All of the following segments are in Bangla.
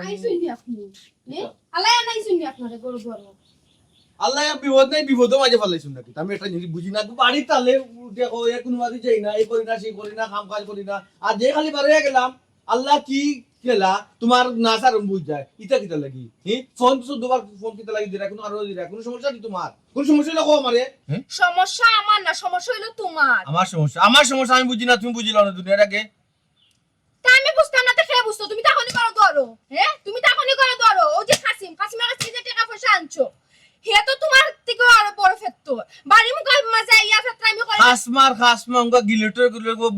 আইসুনি আপনি আল্লাহ আনাইসুনি আপনারে গরু গরু আল্লাহ বিপদ নাই বিপদও মাঝে ফেলাইছুন নাকি আমি একটা জিনিস বুঝি না বাড়ি তালে দেখো এ কোনো বাড়ি যাই না এই করি না সেই করি না কাম কাজ করি না আর যে খালি বাড়ি গেলাম আল্লাহ কি কেলা তোমার নাসার বুঝ যায় ইটা কিটা লাগি ফোন তো দুবার ফোন কিটা লাগি দিরা কোনো আরো দিরা কোনো সমস্যা নেই তোমার কোন সমস্যা হলো আমারে সমস্যা আমার না সমস্যা হইলো তোমার আমার সমস্যা আমি বুঝি না তুমি বুঝিলা না দুনিয়ার আগে তা আমি বুঝতাম না তো খেয়ে বুঝতো তুমি তখনই করো ধরো হ্যাঁ তুমি তখনই করো ধরো ও যে কাসিমের কাছে যে টাকা পয়সা আনছো হে তো তোমার থেকে আরো বড় ফেত্তো বাড়ি মুখে মাঝে ইয়া ফেত্রা আমি করি খাসমা উনকা গিলেটর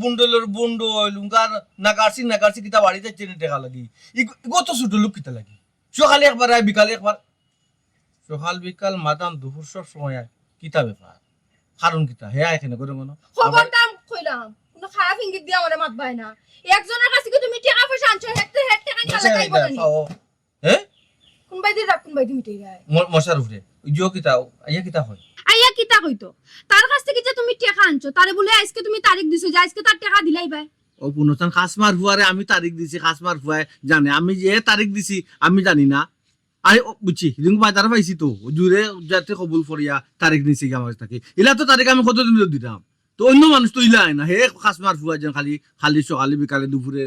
বুন্ডলের বুন্ডো উনকা নাগারসি কিতা বাড়ি যাচ্ছে টাকা লাগি কত ছোট লোক কিতা লাগি সকালে একবার আয় বিকালে একবার সকাল বিকাল মাদান দুপুর সব সময় আয় কিতা ব্যাপার কারণ কিতা হে এখানে করে মনে খবরদার কইলাম কোনো খারাপ ইঙ্গিত দিয়ে আমারে মাত বাই না একজনের কাছে কি তুমি টাকা পয়সা আনছো হেতে টাকা নিয়ে লাগাই বলনি হ্যাঁ কোন বাইদি রাখ কোন বাইদি মিটে যায় মশার উপরে ইয়ো কিতা আইয়া কিতা হয় আইয়া কিতা কইতো তার কাছ থেকে যে তুমি টাকা আনছো তারে বলে আজকে তুমি তারিখ দিছো যে আজকে তার টাকা দিলাই ভাই ও পুনতান খাসমার ফুয়ারে আমি তারিখ দিছি খাসমার ফুয়ায় জানে আমি যে তারিখ দিছি আমি জানি না আরে বুঝছি হিদিন বাজার পাইছি তো জুরে যাতে কবুল ফরিয়া তারিখ নিছি আমার কাছে ইলা তো তারিখ আমি কতদিন দিতাম তো অন্য মানুষ তো ইলা না হে খাসমার ফুয়া যেন খালি সকালে বিকালে দুপুরে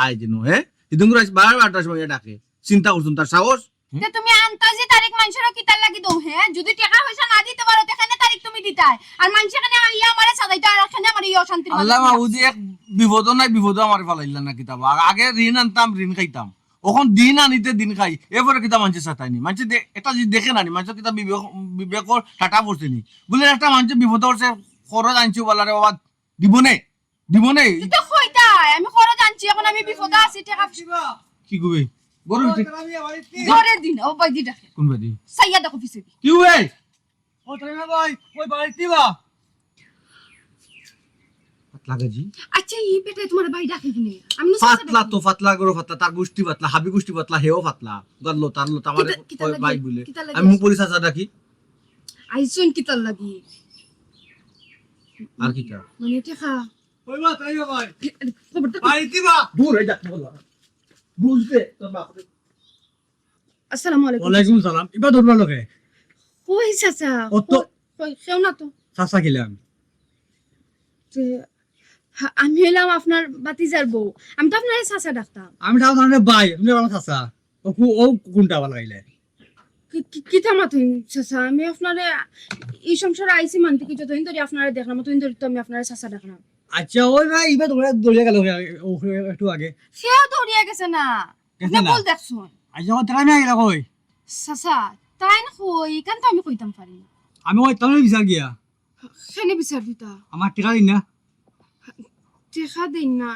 আয় যেন হে হিদিন বার 8টার সময় ডাকে চিন্তা করছুন তার সাহস তে তুমি আনতাজি তারিখ মানুষের কিতার লাগি দও হ্যাঁ যদি টাকা পয়সা না দিতে পারো তেখানে তারিখ তুমি দিতাই আর মানুষ এখানে ইয়া আমারে সাদাইতা আর এখানে আমার ইয়া শান্তি আল্লাহ মাহবুদি এক বিপদ নাই বিপদ আমার ফালাইলা না কিতাব আগে ঋণ আনতাম ঋণ খাইতাম এখন দিন আনিতে দিন খাই এরপরে কিতাব মানুষের সাথে মানুষ এটা যদি দেখে নানি মানুষের কিতাব বিবেকর টাটা পড়ছে নি বলে একটা মানুষের বিপদ হচ্ছে খরচ আনছি বলারে বাবা দিবনে তো কইতাই আমি খরচ আনছি এখন আমি বিপদে আছি টাকা কি কবে গরু ঘরে দিন ও বাইদি ডাকে কোন বাদি সাইয়া দেখো পিছে কি হুয়ে ও তাইনা ভাই ওই বাড়িতে বা পাতলা গাজি আচ্ছা এই বেটা তোমার ভাই ডাকে কিনে আমি ফাতলা গরু ফাতলা তার গোষ্ঠী ফাতলা হাবি গোষ্ঠী ফাতলা হেও ফাতলা গাদলো তারলো আমার ভাই বলে আমি মুখ পরিচয় চাচা ডাকি আইছুন কিতার লাগি আর কিটা মানে টাকা ওই বা তাইনা ভাই খবরটা বাড়িতে বা দূর হয়ে যাক বলা বুঝতে তোর বাপ আসসালামু আলাইকুম ওয়ালাইকুম সালাম ইবা ধরবা লোকে কই চাচা অত কই কেউ না তো চাচা কিলাম যে আমি হলাম আপনার বাতিজার বউ আমি তো আপনার চাচা ডাকতাম আমি তাও মানে ভাই তুমি আমার চাচা ও কোনটা ভালো গাইলে কি থামা তুই চাচা আমি আপনার এই সংসারে আইসি মানতে কি যতদিন ধরে আপনারা দেখলাম ততদিন ধরে তো আমি আপনার চাচা ডাকলাম আচ্ছা ওই ভাই ইবা তোমরা দৌড়িয়ে গেল একটু আগে সেও দৌড়িয়ে গেছে না আপনি বল দেখছুন আজ আমার টাকা নিয়ে গেল কই চাচা তাই না কই কেন তো আমি কইতাম পারি আমি ওই তুমি বিচার গিয়া সেনে বিচার দিতা আমার টাকা দিন না দেখা দিন না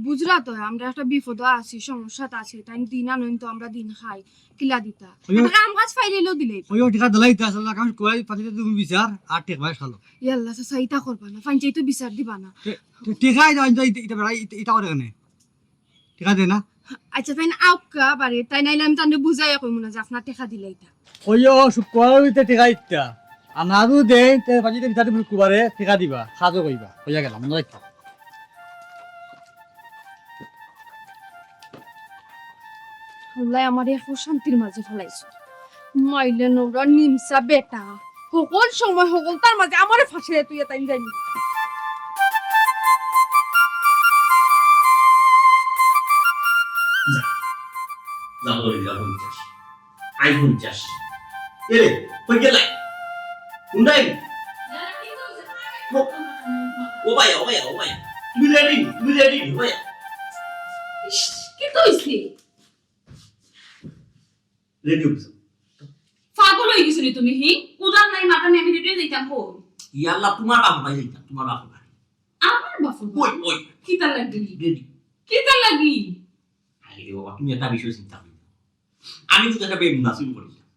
বুঝলা তো আমরা একটা বিপদ আছি সমস্যাটা আছে তাই দিন আনইন তো আমরা দিন খাই কিলা দিতা কাম কাজ ফাইলেও দিলে ওই টাকা দিলাই তা আসলে কাম কই পাতিতে তুমি বিচার আর টাকা ভাই খালো ইয়াল্লা চাচা ইটা করবা না ফাইনচাই তো বিচার দিবা না টাকা এটা ভাই এটা করে কেন টাকা দে না আচ্ছা তাই না আউকা বাড়ি তাই নাইলে আমি তান্ডে বুঝাই কইমু না যে আপনার টাকা দিলে এটা ওই শুক্রবার টাকা ইত্যা আর নাদু দে তে পাতিতে বিচার দিবি কুবারে টাকা দিবা সাজো কইবা হইয়া গেলাম মনে রাখ আল্লাহ আমার এক শান্তির মাঝে ফেলাইছে মাইলে নোরা নিমসা বেটা সকল সময় সকল তার মাঝে আমারে ফাঁসিয়ে তুই তাই জানি আইফোন চাষ এরে কই গেলাই উন্ডাই ও ভাইয়া তুমি রেডি ভাইয়া কি কইছিস রেডি হইছো পাগল হয়ে গেছিলি তুমি হি উদার নাই মাথা আমি রেডি যাইতাম কো ইয়াল্লাহ তোমার বাপ ভাই যাইতা তোমার বাপ ভাই আমার বাফু ওই কিতা লাগি রেডি কিতা লাগি আরে বাবা তুমি একটা বিষয় চিন্তা করো আমি তো একটা বেমুনাসিব করেছিলাম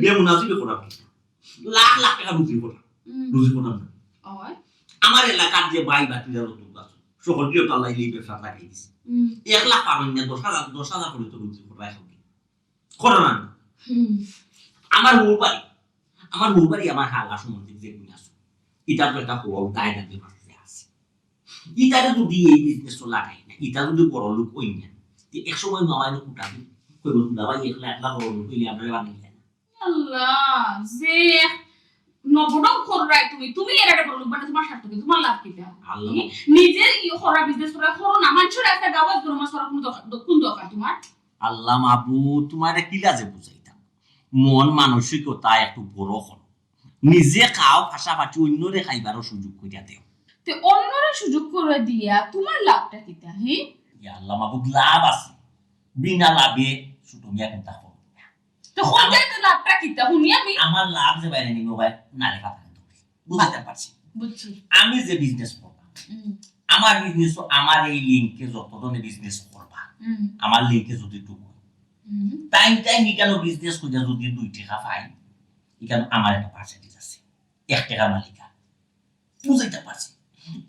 বেমুনাসিব করার লাখ লাখ টাকা রুজি করলাম না ওই আমার এলাকার যে ভাই বাতিরা লোক আছে সকলকে তো আল্লাহ এই ব্যবসা লাগিয়ে দিছে 1 লাখ পাবেন না 10,000 করে তো রুজি করবে এখন করো না আমার মূল বাড়ি আমার হালা সম্বন্ধে যে গুণ আছে এটা তো একটা হওয়া দায় দাবি আছে এটা যদি এই বিজনেস লাগাই না এটা যদি বড় লোক ওই না এক সময় মামাই কুটাবি কইব দাবাই একলা করব কইলে আমরা বানাই আল্লাহ যে নবডং খররাই তুমি এর একটা বলব মানে তোমার স্বার্থ কি তোমার লাভ কি দেয়া আল্লাহ নিজে খরা বিজনেস করা খরো না মানুষের একটা গাওয়াজ গরম মাছ করা কোন দরকার তোমার আল্লাহ মাহবুব তোমার কি লাজে বুঝাইতাম মন মানসিকতা একটু বড় হল নিজে খাও পাশাপাশি অন্যরে খাইবারও সুযোগ করিয়া দেও তে অন্যরা সুযোগ করে দিয়া তোমার লাভটা কিতা হ্যাঁ ইয়া আল্লাহ মাহবুব লাভ আছে বিনা লাভে শুধু মিয়া কিন্তু থাকো তো কোনটা তো লাভটা কিতা শুনি আমি আমার লাভ যে বাইরে নিব ভাই না লেখা থাকে বুঝতে পারছি বুঝছি আমি যে বিজনেস করব আমার বিজনেস আমার এই লিংকে যতজনে বিজনেস করবা আমার লিংকে যদি টুকু টাইম কেন বিজনেস করে যদি 2 টাকা পাই এখানে আমার একটা পার্সেন্টেজ আছে 1 টাকা মালিকা বুঝাইতে পারছি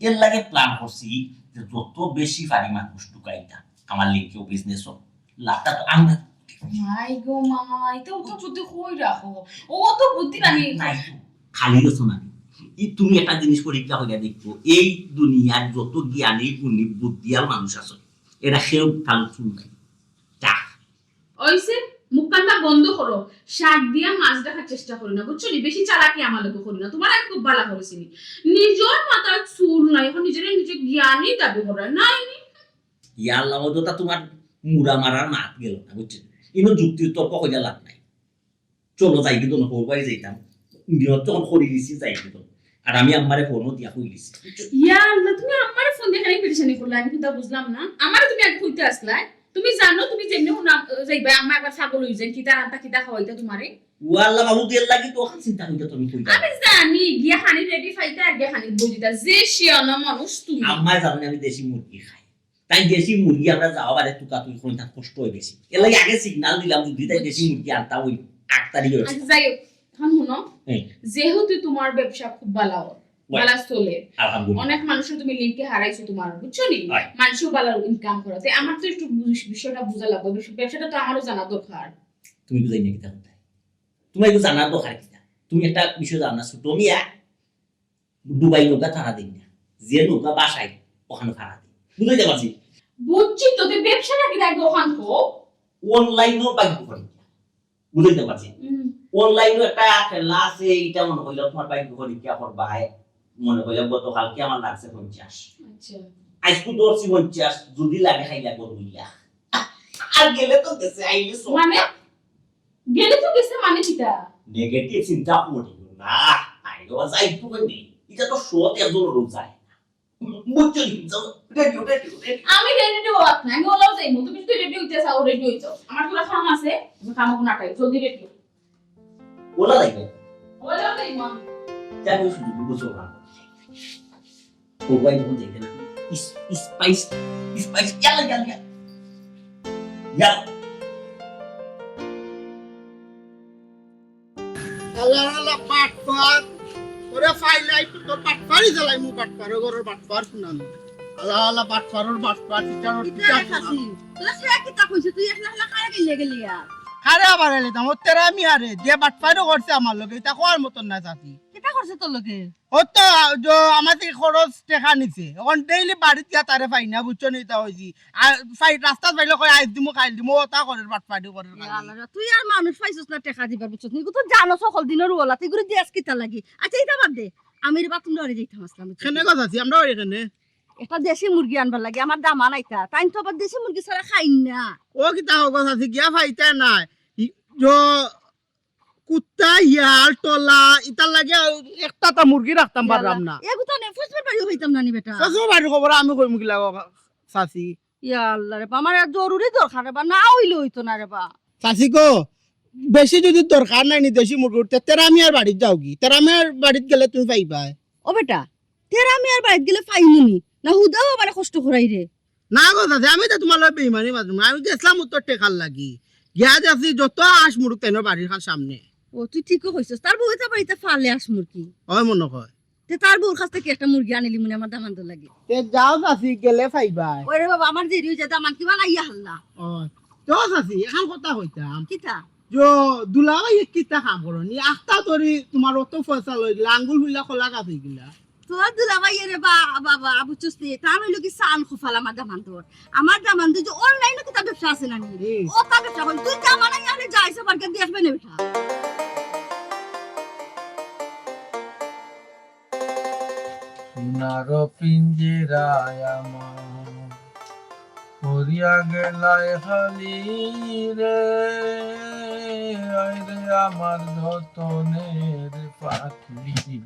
এর লাগে প্ল্যান করছি যে যত বেশি পারি মানুষ ঢুকাইতা আমার লিংকেও বিজনেস হোক লাভটা তো আমরা মাই গো মাই তো বুদ্ধি কই রাখো ও তো বুদ্ধি আমি নাই তো, খালি গেছো না তুমি একটা জিনিস পরীক্ষা হইয়া দেখবো এই দুনিয়ার যত জ্ঞানী গুণী বুদ্ধি আর মানুষ আছে এরা সেও কাল চুলকাই তা ওইসে মুখকানটা বন্ধ করো শাক দিয়া মাছ দেখার চেষ্টা করি না বুঝছো নি বেশি চালাকি আমার লোক করি না তোমার আমি খুব ভালো করেছি নিজের মাথায় চুল নাই এখন নিজে জ্ঞানী দাবি করে নাই ইয়ার লাভটা তোমার মুড়া মারার মাত গেল না বুঝছেন ইনো যুক্তি তর্ক হইয়া লাভ নাই চলো যাই কিন্তু না পড়বাই যাইতাম দিনত তখন করি দিছি যাই কিন্তু আর আমি আমারে ফোনও দিয়া কই দিছি ইয়া আল্লাহ তুমি আমারে ফোন দিয়ে খালি পেরেশানি করলা আমি কিন্তু বুঝলাম না আমারে তুমি আগে কইতে আসলা তুমি জানো তুমি যেমনি হুনা যাইবা আম্মা একবার ছাগল হই যাই কিতা রান্তা কিতা খাওয়াইতা তোমারে ওয়াল্লাহ বাবু দেল লাগি তো ওখান চিন্তা হইতা তুমি কইতা আমি জানি গিয়া খানি রেডি ফাইতা আর গিয়া খানি বজিতা যে শিয়ানা মানুষ তুমি আম্মা জানে আমি দেশি মুরগি খাই তাই দেশি মুরগি আমরা যাওয়া বারে টুকা তুই কোন তার কষ্ট হয়ে বেশি এর লাগে আগে সিগন্যাল দিলাম যদি তাই দেশি মুরগি আনতা ওই 8 তারিখে আচ্ছা যাই এখন শুনো যেহেতু তোমার ব্যবসা খুব ভালো ভালো চলে আলহামদুলিল্লাহ অনেক মানুষের তুমি লিংকে হারাইছো তোমার বুঝছো নি মানুষও ভালো ইনকাম করে তাই আমার তো একটু বিষয়টা বোঝা লাগবে ব্যবসাটা তো আমারও জানা দরকার তুমি বুঝাই না কিতা কথা তুমি এগুলো জানার দরকার কিতা তুমি একটা বিষয় জানা ছোট মিয়া দুবাই নৌকা থানা দিন না যে নৌকা বাসায় ওখানে ভাড়া দিই বুঝাইতে পারছি বুঝছি তো তুই ব্যবসাটা কি দেখো ওখান তো অনলাইনও বাইক করে বুঝাইতে পারছি অনলাইনও একটা খেলা আছে এইটা মনে হইলো তোমার বাইক পরীক্ষা করবাই মনে হইলো গতকালকে আমার লাগছে 50 আচ্ছা আজকে ধরছি 50 যদি লাগে খাইলা করবইলা আর গেলে তো গেছে আইলে মানে গেলে তো গেছে মানে কিটা নেগেটিভ চিন্তা করিও না আইলো যাই তো নেই এটা তো শোত একজন রোজ যায় বুঝছো রেডিও আমি রেডি হওয়াত না আমি ওলাও যাইমু তুমি যদি রেডি হইতে চাও রেডি হই যাও আমার পুরো কাম আছে আমি কামও নাটাই জলদি রেডি ওলা লাগবে ওলাও যাইমু জানি শুধু বুঝো না কোবাই বুঝে না স্পাইস ইয়ালা আল্লাহ পাটপার ওরে ফাইলাই তো পাটপারই জ্বালাই মু পাটপার ওর পাটপার শুনানো আল্লাহ পাটপারর পাটপার টিচার তোরা সে কিতা কইছিস তুই একলা একলা কারে গেলে গেলি আর খারে আবার এলে দাম তেরা আমি হারে যে পাটপারও করছে আমার লগে এটা কোয়ার মতন না জাতি কিতা করছে তোর লগে ও তো আমার থেকে খরচ টেকা নিছে এখন ডেইলি বাড়িতে গিয়া তারে পাই না বুঝছো নি তা হইছি আর রাস্তা পাইলে কই আইস দিমু খাইল দিমু ওটা করে পাটপারি করে তুই আর মানুষ পাইছিস না টাকা দিবার বুঝছিস নি তো জানো সকল দিনের ওলা তুই গুলো দেশ কিতা লাগি আচ্ছা এটা বাদ দে আমি রে বাতুম ধরে যাইতাম আসলাম কেনে কথা আছি আমরা এখানে একটা দেশি মুরগি আনবার লাগে আমার দাম আনাইতা তাই তো আবার দেশি মুরগি ছাড়া খাই না ও কি তা কথা আছে গিয়া ফাইতা নাই जो কুত্তা ইয়াল টলা ইতার লাগে একটা তা মুরগি রাখতাম পারলাম না এগুতা নে ফুসবার বাড়ি হইতাম না নি বেটা সসো বাড়ি খবর আমি কই মুগিলা সাসি ইয়া আল্লাহ রে আমার আর জরুরি দরকার রে বা না হইলে হইতো না রে বা সাসি গো বেশি যদি দরকার নাই নি দেশি মুরগি উঠতে তেরা আমি আর বাড়ি যাও কি তেরা আমি আর বাড়ি গেলে তুমি পাইবা ও বেটা তেরা আমি আর বাড়ি গেলে পাইমুনি না হুদাও আবার কষ্ট করাই রে না গো সাসি আমি তো তোমার লগে বেইমানি মাঝে আমি গেছলাম উত্তর টেকার লাগি গিয়া যাচ্ছি যত আস মুরগ তেন বাড়ির সামনে ও তুই ঠিকই কইছস তার বউ এটা বাড়িতে ফালে আস মুরগি হয় মনে হয় তে তার বউর কাছ থেকে একটা মুরগি আনিলি মনে আমার দামান তো লাগে তে যাও সাসি গেলে পাইবা ওরে বাবা আমার দেরি হই যায় দামান কি বানাইয়া হাল্লা ও তো সাসি এখন কথা হইতাম কিতা जो दुलावा ये कितना काम करो नी आखता तोरी तुम्हारो तो फसल हो लांगुल हुईला खोला का थी गिला তোর দুলাভাই রে বাবা বুঝছিস নি তা হইলো কি সান খুফাল আমার দামান যে অনলাইনে কিতা ব্যবসা আছে না নি ও তা ব্যবসা হল তুই জামানা আনে যাইছে বারকে দিয়ে আসবে না বেটা সোনার পিঞ্জিরায় আমার পড়িয়া গেলায় খালি রে আইরে আমার যতনের পাখি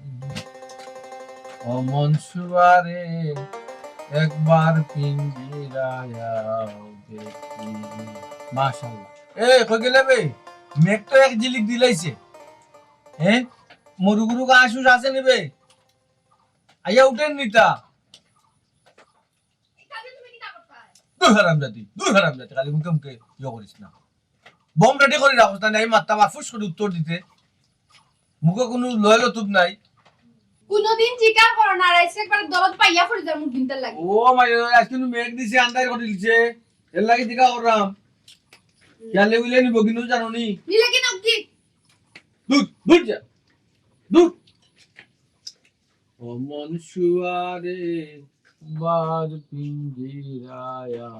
অমন শুয়ারে একবার পিঞ্জিরায় দেখি মাশাআল্লাহ এ কই গেলে বে মেঘ তো এক জিলিক দিলাইছে হ্যাঁ মুরুগুরু গাছুস আছে নিবে আইয়া উঠেন নিতা দুই হারামজাতি খালি মুখে মুখে ইয়ে করিস না বম রেডি করে রাখো না আমি মাত্তা ফুস করে উত্তর দিতে মুখে কোনো লয়াল তুব নাই কোনদিন জিকার করো না রাইছে একবার দরদ পাইয়া পড়ে যার মুখ দিনতে লাগে ও মাই আজকে নু মেঘ দিছে আন্দার করে দিছে এর লাগি দিকা ওরাম কেলে উইলে নিব কিন্তু জানো নি নিলে কি নাও কি দূর যা দূর অমন শুয়ারে বার পিঞ্জিরায়া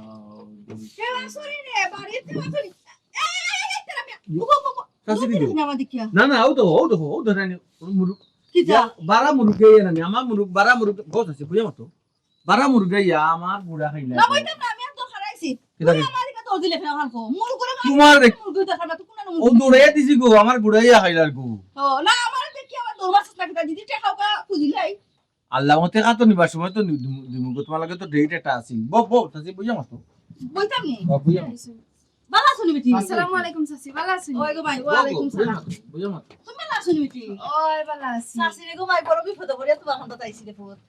কেবা সরি রে বাড়িতে সরি নামা দেখিয়া না না ও ধরে মুরু কিতা বারা মুরুগে না আমার মুরুগ বারা মুরুগ বহুত আছে বুঝা মতো বারা মুরুগে আমার বুড়া খাইলা না বইতাম না আমি একদম খারাইছি কিতা তুই আমার কাছে দিলে ফেরা খালকো মুর করে তোমার মুর করে দেখাবা তুই কোন ও দৌড়াইয়া দিছি গো আমার বুড়াইয়া খাইলার গো ও না আমার দেখি আমার দরবার সস্তা কিতা দিদি টাকাও কা খুঁজিলাই আল্লাহ মতে খাতো নিবার সময় তো দিমুগো তোমার লাগে তো ডেট একটা আছিল বো তাসি বুঝা মতো বইতাম নি বুঝা বালা শুনি বেটি আসসালামু আলাইকুম সাসি ভালো আছেন ওই গো ভাই ওয়ালাইকুম সালাম বুঝা মতো তুমি বালা শুনি বেটি ওই ভালো আছি সাসি রে গো ভাই বড় বিপদ করে তোমার হন্তা তাইছি রে পুত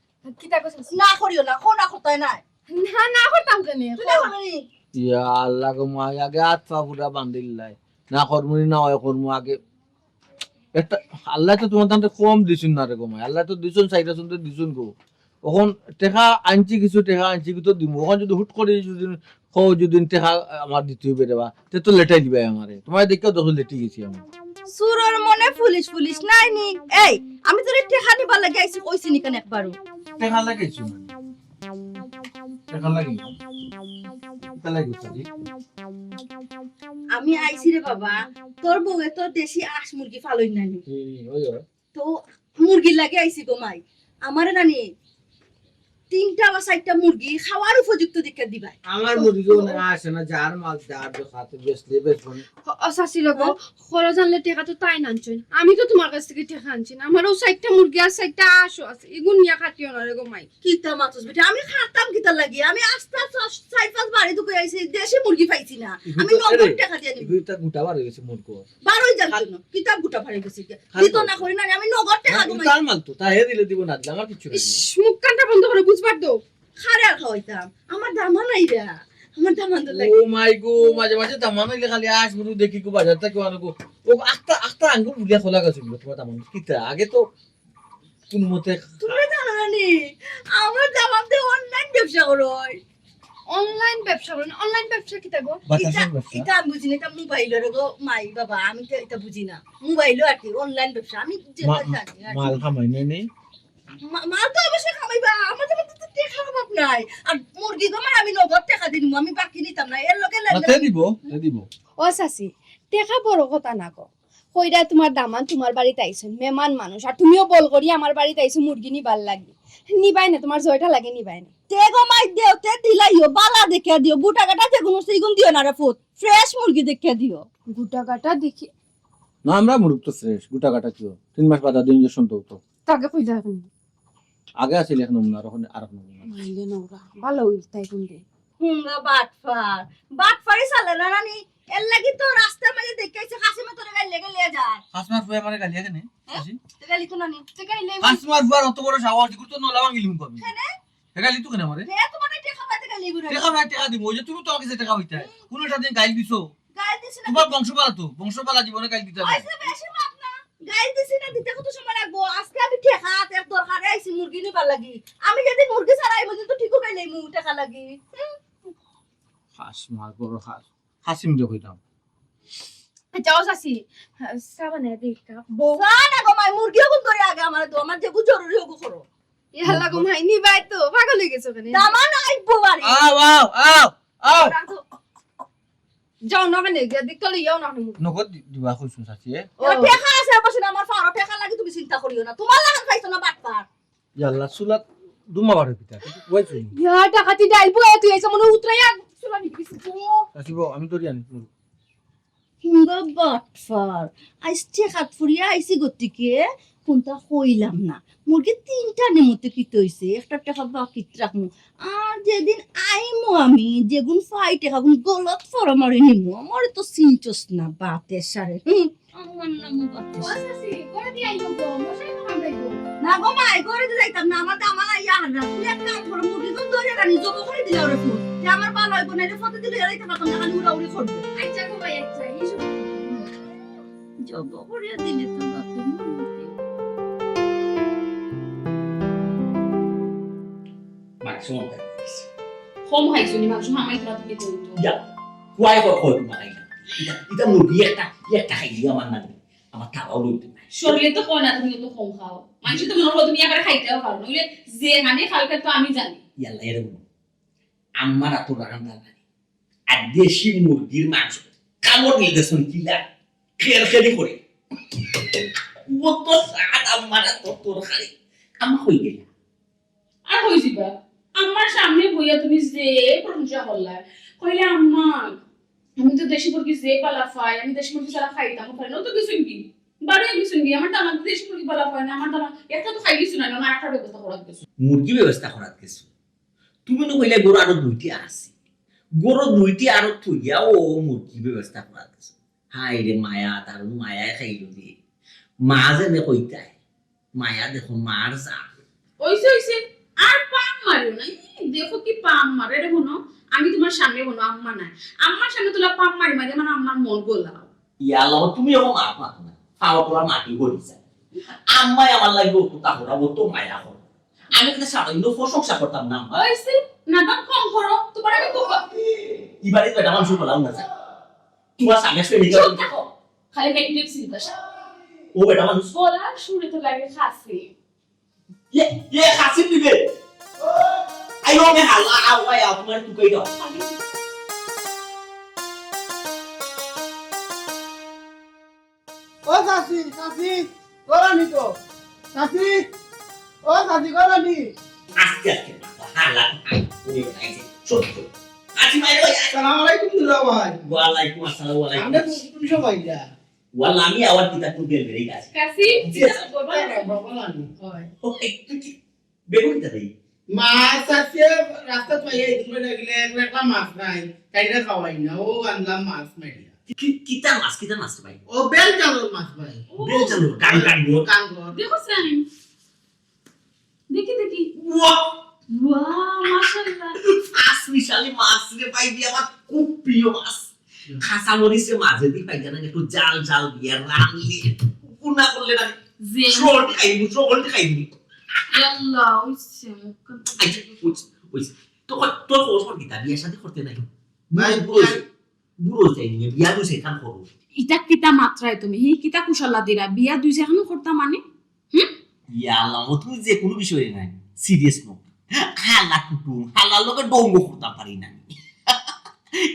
কি তা কইছস না করিও না কোনা করতাই নাই না না করতাম কেন তুই না করবি ইয়া আল্লাহ গো মা আগে হাত পা পুরা বান্ধিলাই না কর্মনি না হয় কর্ম আগে একটা আল্লাহ তো তোমার তান্তে কম দিছুন না রে গো মা আল্লাহ তো দিছুন সাইডা শুনতে দিছুন গো এখন টেকা আনছি কিছু টেকা আনছি কিছু দিমু এখন যদি হুট করে যদি টেকা আমার দিতে হইবে রে বা তে তো লেটাই দিবে আমারে তোমার দেখো দেখো লেটি গেছি আমি সুরর মনে পুলিশ নাই নি এই আমি তোরে টেকা নিবার লাগি আইছি কইছি নি কেন একবারও টেকা লাগাইছো না টেকা লাগি টেকা লাগাইছো আমি আইছি রে বাবা তোর বউয়ে তো দেশি আঁশ মুরগি ফালই নানি ওই তো মুরগির লাগে আইছি গো মাই আমারে নানি 3টা বা 4টা মুরগি খাওয়ার উপযুক্ত দিকে দিবাই আমার মুরগিও না আসে না যার মাল যার খাতে বেচলে বেচবো ও সাসি লগো খরচ আনলে টাকা তো তাই নানছুন আমি তো তোমার কাছ থেকে টাকা আনছি না আমারও 60টা মুরগি আর 60টা আশো আছে এগুন নিয়া খাটিও না রে গো মাই কিতা মাতুস বেটা আমি খাতাম কিতা লাগি আমি আস্তে 4-5 বাড়ি দুকে আইছি দেশি মুরগি পাইছি না আমি 90 টাকা দিয়ে দিই দুইটা গুটা বার হয়ে গেছে মুরগো বারোই যার জন্য কিতাব গুটা ফাড়ে গেছে দিত না করি না আমি 90 টাকা দিই তার মাল তো তাই দিলে দিব না আমার কিছু নাই মুখ কানটা বন্ধ করে বুঝবার দাও খারে আর খাওয়াইতাম আমার দামা নাই রে আমার দামান তো লাগে ও মাই গো মাঝে মাঝে দামান হইলে খালি আস মুরু দেখি কো বাজার থেকে আনকো ও আখতা আঙ্গুল বুলিয়া খোলা গেছে তোমার দামান কিতা আগে তো কোন মতে তুমি জানো না নি আমার দামান দিয়ে অনলাইন ব্যবসা করই অনলাইন ব্যবসা করেন অনলাইন ব্যবসা কি থাকো বাতাসের ব্যবসা এটা আমি বুঝি না এটা মোবাইলের গো মাই বাবা আমি তো এটা বুঝি না মোবাইলও আর কি অনলাইন ব্যবসা আমি যেটা জানি আর কি। মাল খামাই নেই মাল তো অবশ্যই খামাইবা আমার তো টাকা অভাব নাই আর মুরগি গো আমি 90 টাকা দিমু আমি বাকি নিতাম না এর লগে তে দিব ও সাসি টাকা বড় কথা না গো কইরা তোমার দামান তোমার বাড়িতে আইছেন মেহমান মানুষ আর তুমিও বল করি আমার বাড়িতে আইছো মুরগি নিবার লাগি নিবাই না তোমার জয়টা লাগে নিবাই না তে গো মাই দেও তে দিলাইও বালা দেখে দিও বুটা কাটা তে কোনো সিগুন দিও না রে ফুট ফ্রেশ মুরগি দেখে দিও গুটা গাটা দেখি না আমরা মুরগ তো ফ্রেশ গুটা কাটা ছিল 3 মাস বাদা দিন ইনজেকশন তো তাকে কইলা কেন আগে আছিল এখন না আর এখন মাইলে নোরা ভালো হইল তাই কোন데 হুঙ্গা বাটফারি সালে না নানি এর লাগি তো রাস্তা মাঝে দেখাইছে কাসিমে তোরে গাইলে গেলে যায় হাসমার ফুয়ে মানে গালি কেন আসি তে গালি তো নানি তে গাইলে হাসমার ফুয়ার অত বড় সাহস কি তো নলা ভাঙিলুম কবি হে গালি তো কেন আমারে তে তোমার টাকা পাতে গালি বুড়া টাকা ভাই টাকা দিব ওই যে তুমি তো আমাকে টাকা হইতা কোনটা দিন গাইল দিছো গাইল দিছ না তোমার বংশপালা জীবনে গাইল দিতা না আইছে বেশি মাপ না গাইল দিছ না দিতে কত সময় লাগবো আজকে আমি টাকা হাতে দরকারে আইছি মুরগি নিবার লাগি আমি যদি মুরগি ছাড়াই মধ্যে তো ঠিকও গাইলাই মু টাকা লাগি হাসমার বড় হাসিম যে কইতাম যাও সাসি সাবানে দেখা বউ না গো মাই মুরগিও কোন করে আগে আমার তো আমার যে জরুরি হোক করো ইয়াল্লা গো মাই নিবাই তো পাগল হয়ে গেছো কেন দামান আইবো বাড়ি আও আও আও আও যাও না কেন গিয়া দিক তলে যাও না নগদ দিবা কইছুন চাচিয়ে ও ঠেকা আছে বসে আমার ফাড়া ঠেকা লাগি তুমি চিন্তা করিও না তোমার লাগা খাইছো না বাটপার ইয়াল্লা চুলাত দুমা বারে পিতা কইছুন ইয়া ডাকাতি ডাইল বয়ে তুই এসে মনে উতরাইয়া চুলা নিকিস তো চাচিব আমি তোরি আনি হিঙ্গা বাটপার আইস ঠেকাত ফুরিয়া আইসি গতিকে কোনটা কইলাম না মুরগি তিনটা নেমতে কি তৈছে একটা টাকা বাকি রাখমু আর যেদিন আইমো আমি যেগুন ফাই টাকা গুন গলত ফরা মারি নিমু আমার তো সিনচস না বাতে সারে আমার নাম বাতে ওয়াসি করে দি আইও গো মশাই তো কামড়াইবো না গো মাই করে দিলে যাইতাম না আমার দামা ইয়া হারা তুমি এক কাম করো মুরগি তো ধরে রানি জব করে দিলে ওরে ফুল যে আমার ভালো হইব না রে ফটো দিলে যাইতে পারতাম না খালি উড়াউড়ি করবে আচ্ছা গো ভাই আচ্ছা ইসু জব করে দিলে তো বাপে মাংস কম খাইছো নি মাংস হামাই তোরা থেকে তো ইয়া কুয়াই কই মারাই না এটা মুরগি একটা খাই দিয়া আমার না আমার তাও লইতে নাই শরীরে তো কয় না তুমি তো কম খাও মাংস তো মনে করো তুমি একবার খাইতেও পারো নইলে যে মানে খালকে তো আমি জানি ইয়াল্লা এর আমার এত রান্না নাই আর দেশি মুরগির মাংস কামড় নিয়ে গেছেন কিলা খেরখেরি করে ও তো স্বাদ আমার এত তরকারি আমার হয়ে গেল আর হইছিবা আমার সামনে বইয়া তুমি যে প্রশংসা করলা কইলে আম্মা আমি তো দেশি মুরগি যে পালা পাই আমি দেশি মুরগি ছাড়া খাইতাম পারি না তো কিছু কি বাড়ি কিছু কি আমার দাম দেশি মুরগি পালা পাই না আমার দাম একটা তো খাই কিছু না আমার একটা ব্যবস্থা করা গেছে মুরগি ব্যবস্থা করার কিছু তুমি তো কইলে গরু আরো দুইটি আছে গরু দুইটি আরো থইয়া ও মুরগি ব্যবস্থা করার কিছু হাই রে মায়া তার মায়া খাইলো দিয়ে মা যেনে কইতাই মায়া দেখো মার যা ওইছে আর পাম মারিও না দেখো কি পাম মারে রে হনো আমি তোমার সামনে বলো আম্মা নাই আম্মার সামনে তোলা পাম মারি মারি আমার আম্মার মন গোলাও ইয়াল্লা তুমি ও মা পাক না খাওয়া তোরা মাটি করিছে আম্মাই আমার লাগবে ও তা করা ও তো মায়া করো আমি তো সামান্য প্রশংসা করতাম না ওইছে না দাম কম করো তোমার আমি কম ইবারে তো এটা মানুষ বলাও না তোমার সামনে ফেলে গেল চুপ থাকো খালি নেগেটিভ চিন্তা ও বেটা মানুষ বলা শুনে তো লাগে খাসি ये खासिम दिले आयो मैं हल्ला आवा या तुम्हारे तू कही दो ও চাচি চাচি করনি তো চাচি ও চাচি করনি আস্তে আস্তে হাল্লা ওই আইছে ছোট আজি মাইরো আসসালামু আলাইকুম দুলা ভাই ওয়ালাইকুম আসসালাম আমরা ওয়ালাইকুম তুমি সবাই যা ওয়াল্লা আমি আওয়াজ দিতা তুই বের বের গেছে কাসি বলানি ও একটু কি বেগুন দেই মাছ আছে রাস্তা পাইয়ে তুমি লাগলে একটা মাছ নাই কাইরা খাওয়াই না ও আনলাম মাছ মাইয়া কিতা মাছ ভাই ও বেল চালোর মাছ ভাই বেল চালু গান গান গো কান কর দেখো সানি দেখি ওয়া ওয়াও মাশাআল্লাহ ফাস মিশালি মাছ রে ভাই দিয়ে আমার খুব প্রিয় মাছ খাসা মরিচে মাঝে দি পাই জানা একটু জাল জাল দিয়ে রানলি কুনা করলে না যে শোল খাইবি আল্লাহ ওইছে আচ্ছা ওই তো তোর খবর কি তা বিয়ে শাদী করতে নাই ভাই বুড়ো চাই নিয়ে বিয়া দুই সেখান করো ইটা কিতা মাত্রায় তুমি হি কিতা কুশলা দিরা বিয়া দুই সেখানে করতা মানে ইয়া আল্লাহ তুমি যে কোনো বিষয় নাই সিরিয়াস নো হালা কুটু হালা লগে ডঙ্গ করতে পারি না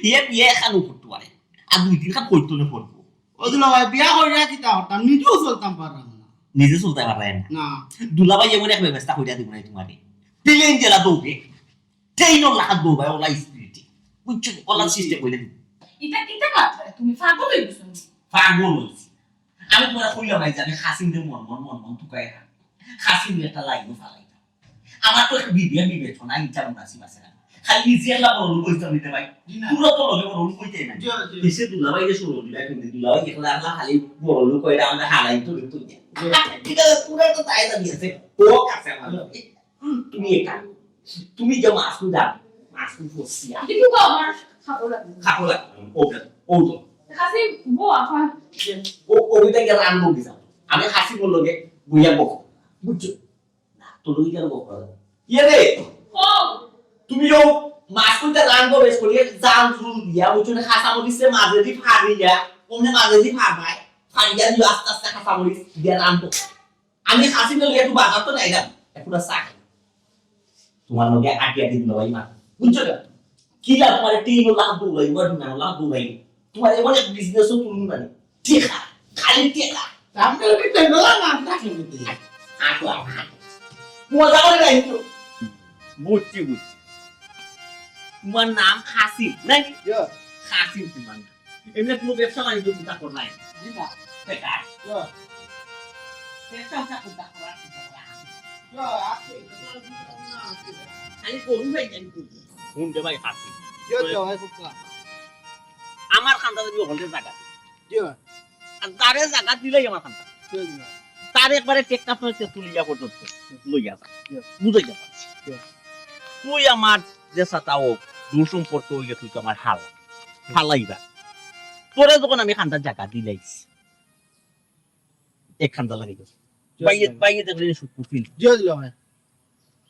ইয়ে বিয়ে এখানে করতে পারে আর দুই তিন খান করতে না করবো ও দুলা ভাই বিয়া কইরা কি তা হতাম নিজেও চলতাম পারলাম না নিজে চলতে পারে না না দুলাভাই এমন এক ব্যবস্থা কইরা দিব না তোমারে প্লেন জেলা দৌড়ে ট্রেনও লাগা দৌড়ে ওলা স্পিরিটি বুঝছো ওলা সিস্টেম কইলে দিব ইটা কিতা মাত্রায় তুমি পাগল হই গেছো পাগল হইছি আমি তোমার কইলাম নাই জানি খাসিম দে মন তুকাই খাসিম একটা লাইনো ফালাইতা আমার তো বিবেচনা ইচ্ছা মন আসি মাসে খালি নিজে আল্লাহ বড় কইতাম দিতে ভাই পুরো তো লগে বড় কইতে না দেশে দুলাভাই যে শুরু দিলা কিন্তু দুলাভাই একলা আল্লাহ খালি বড় লোক কইরা আমরা হালাই তো তো এটা পুরো তো তাই না দিয়েছে ও কাছে আমার তুমি একা তুমি যে মাসু দাও মাসু ফসিয়া দেখি গো আমার খাবো ও তো কাসি বো আপা ওইটা গেলে আমি বলতে যাবো আমি হাসি বললো গে বুঝা বক বুঝছো না তোর ওই কেন বক ইয়ে রে ও তুমি যো মাছ কইতে রান্না বেশ করিয়ে জাল জুল দিয়া ওইখানে খাসা মরিচে মাঝে দি ফাড়ি দিয়া ওমনে মাঝে দি ফাড়াই ফাড়িয়া দি আস্তে আস্তে খাসা মরিচ দিয়া রান্না আমি হাসি বললে একটু বাজার তো নাই দাম একটু চা তোমার লগে আটি আটি দিল ভাই মা বুঝছো না কিলা তোমার 3 লাখ দৌড়াই বা 2 লাখ দৌড়াই তোমার এমন এক বিজনেসও তুলুন না ঠিক আছে খালি ঠিক আছে আপনার কি টেন্ডলা না রাখি দিতে আটো মজা করে গাই তো বুঝছি তোমার নাম খাসিম নাই খাসিম তোমার নাম এমনি কোনো ব্যবসা বাণিজ্য চিন্তা কর নাই জি না বেকার ইয়া ব্যবসা চিন্তা করার ইয়া আছে খালি করুন ভাই জানি কোন দে ভাই খাসিম ইয়া ভাই ফুকা আমার খান্দা দিও হলতে জায়গা ইয়া আর তারে জায়গা দিলেই আমার খান্দা ইয়া তার একবারে টেকটা ফেলতে তুলিয়া পর্যন্ত লইয়া যা বুঝাই যা তুই আমার যে সাতাও দূর সম্পর্ক হইলে তুই তো আমার হালাইবা তোরে যখন আমি খান্দার জায়গা দিলাইছি এক খান্দা লাগে গেছে বাইয়ে দেখলে শুট করছিল জিও দিল ভাই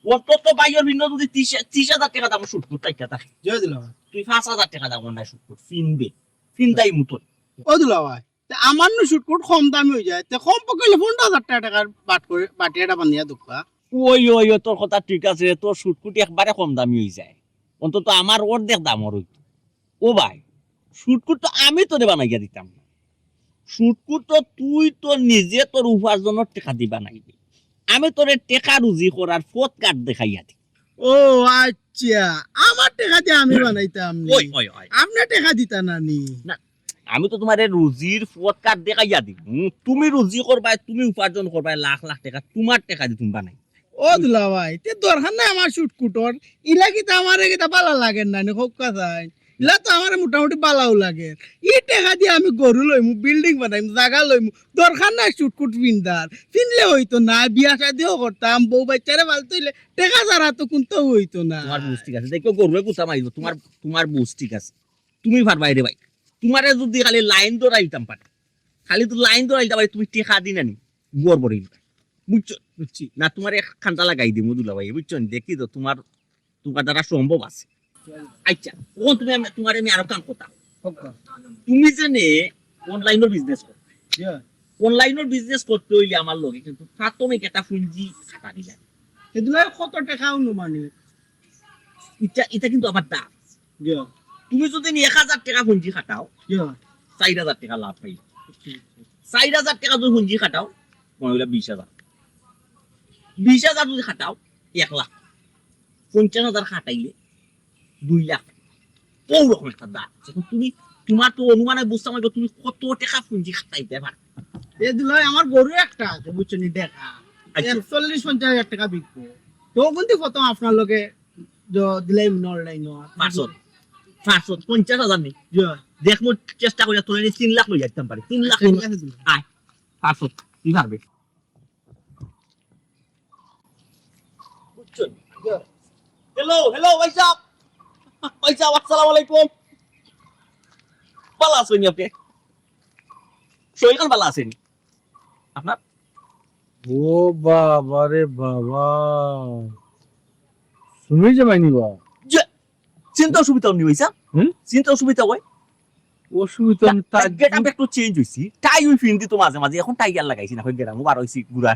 অন্তত বাইয়ের ভিন্ন যদি 30,000 টাকা দাম শুট করতে থাকে জিও দিল ভাই তুই 5,000 টাকা দাম না শুট কর ফিনদাই মতন ও দিল ভাই আমার নো শুট কোট কম দামি হয়ে যায় তে কম পকলে 15,000 টাকার বাটিয়াটা বানিয়া দুপা ওই তোর কথা ঠিক আছে তোর শুটকুটি একবারে কম দামি হয়ে যায় অন্তত আমার অর্ধেক দামর হইতো ও ভাই শুটকুট তো আমি তোরে বানাইয়া দিতাম না শুটকুট তো তুই তো নিজে তোর উপার্জনের টাকা দিবা নাইবি আমি তোরে টেকা রুজি করার ফট কার্ড দেখাইয়া দি ও আচ্ছা আমার টাকা দিয়ে আমি বানাইতাম নি ওই আপনি টাকা দিতা না নি আমি তো তোমার রুজির ফট কার্ড দেখাইয়া দি তুমি রুজি করবা তুমি উপার্জন করবা লাখ লাখ টাকা তোমার টাকা দি তুমি বানাই ও দিলা ভাই তে দরকার নাই আমার শুট কুটর ইলা কি আমার কিটা বালা লাগে না নি খুব কথা ইলা তো আমার মোটামুটি বালাও লাগে ই টাকা দিয়ে আমি গরু লইমু বিল্ডিং বানাইম জায়গা লইমু দরকার নাই শুট কুট ফিনদার ফিনলে হইতো না বিয়া শাদিও করতাম বউ বাচ্চারে ফালতো হইলে টাকা ছাড়া তো কোনটাও হইতো না তোমার বুঝ ঠিক আছে দেখো গরুয়ে গুছা মারিব তোমার বুঝ ঠিক আছে তুমি পারবা রে ভাই তোমারে যদি খালি লাইন দৌড়াইতাম পারে খালি তো লাইন দৌড়াইতে পারে তুমি টেকা দিনা নি গোর বড় বুঝছি না তোমার এক খান্তা লাগাই দিই মধুলা ভাই বুঝছো দেখি তো তোমার দ্বারা সম্ভব আছে আচ্ছা ও তুমি তোমার আমি আরো কাম করতাম তুমি জানে অনলাইনের বিজনেস করো অনলাইনের বিজনেস করতে হইলে আমার লগে কিন্তু প্রাথমিক একটা পুঁজি খাটা দিলা এগুলা কত টাকা অনুমানি এটা কিন্তু আমার দাম তুমি যদি 1,000 টাকা পুঁজি খাটাও 4,000 টাকা লাভ পাই 4,000 টাকা যদি পুঁজি খাটাও মনে হইলা 20,000 যদি খাটাও 1 লাখ 50,000 খাটাইলে 2 লাখ ওরকম একটা দাম তুমি তোমার তো অনুমানে বুঝতে পারবে তুমি কত টাকা পুঁজি খাটাইতে পারো এগুলা আমার গরু একটা আছে বুঝছো নি দেখা 40-50,000 টাকা বিকবো তো কিন্তু প্রথম আপনার লগে দিলাই অনলাইন 50,000 নেই দেখবো চেষ্টা করি তোর 3 লাখ লই যেতাম পারি 3 লাখ আয় 500 তুই পারবে হ্যালো ভাই সাহেব আসসালামু আলাইকুম ভালো আছেন আপনি শরীর ভালো আছেন আপনার ও বাবা রে বাবা শুনি যে মাইনি বা চিন্তা অসুবিধা নেই ভাই সাহেব চিন্তা অসুবিধা হয় অসুবিধা তার গেটআপ একটু চেঞ্জ হইছি টাই ওই ফিন দিত মাঝে মাঝে এখন টাই আর লাগাইছি না গেরামও বার হইছি গুড়া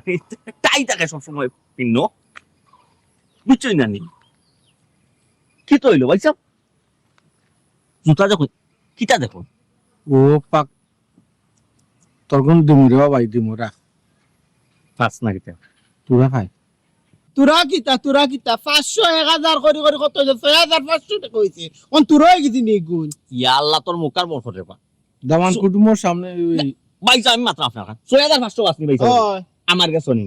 টাই থাকে সবসময় পিন্ন বুঝছই না নি কি তো হইলো ভাই সাহেব জুতা দেখো কিটা দেখো ও পাক তখন দিমুরে বাবাই দিমুরা ফাস না কিটা তোরা খাই তোরা কিতা 500-1,000 করে করে কত 6,500 টাকা হইছে কোন তোরা গেছি নি গুণ ইয়া আল্লাহ তোর মুখার বরফত রে পা দামান কুটুমের সামনে ভাই সাহেব আমি মাত্র আপনার 6,500 আসনি ভাই সাহেব আমার কাছে শুনি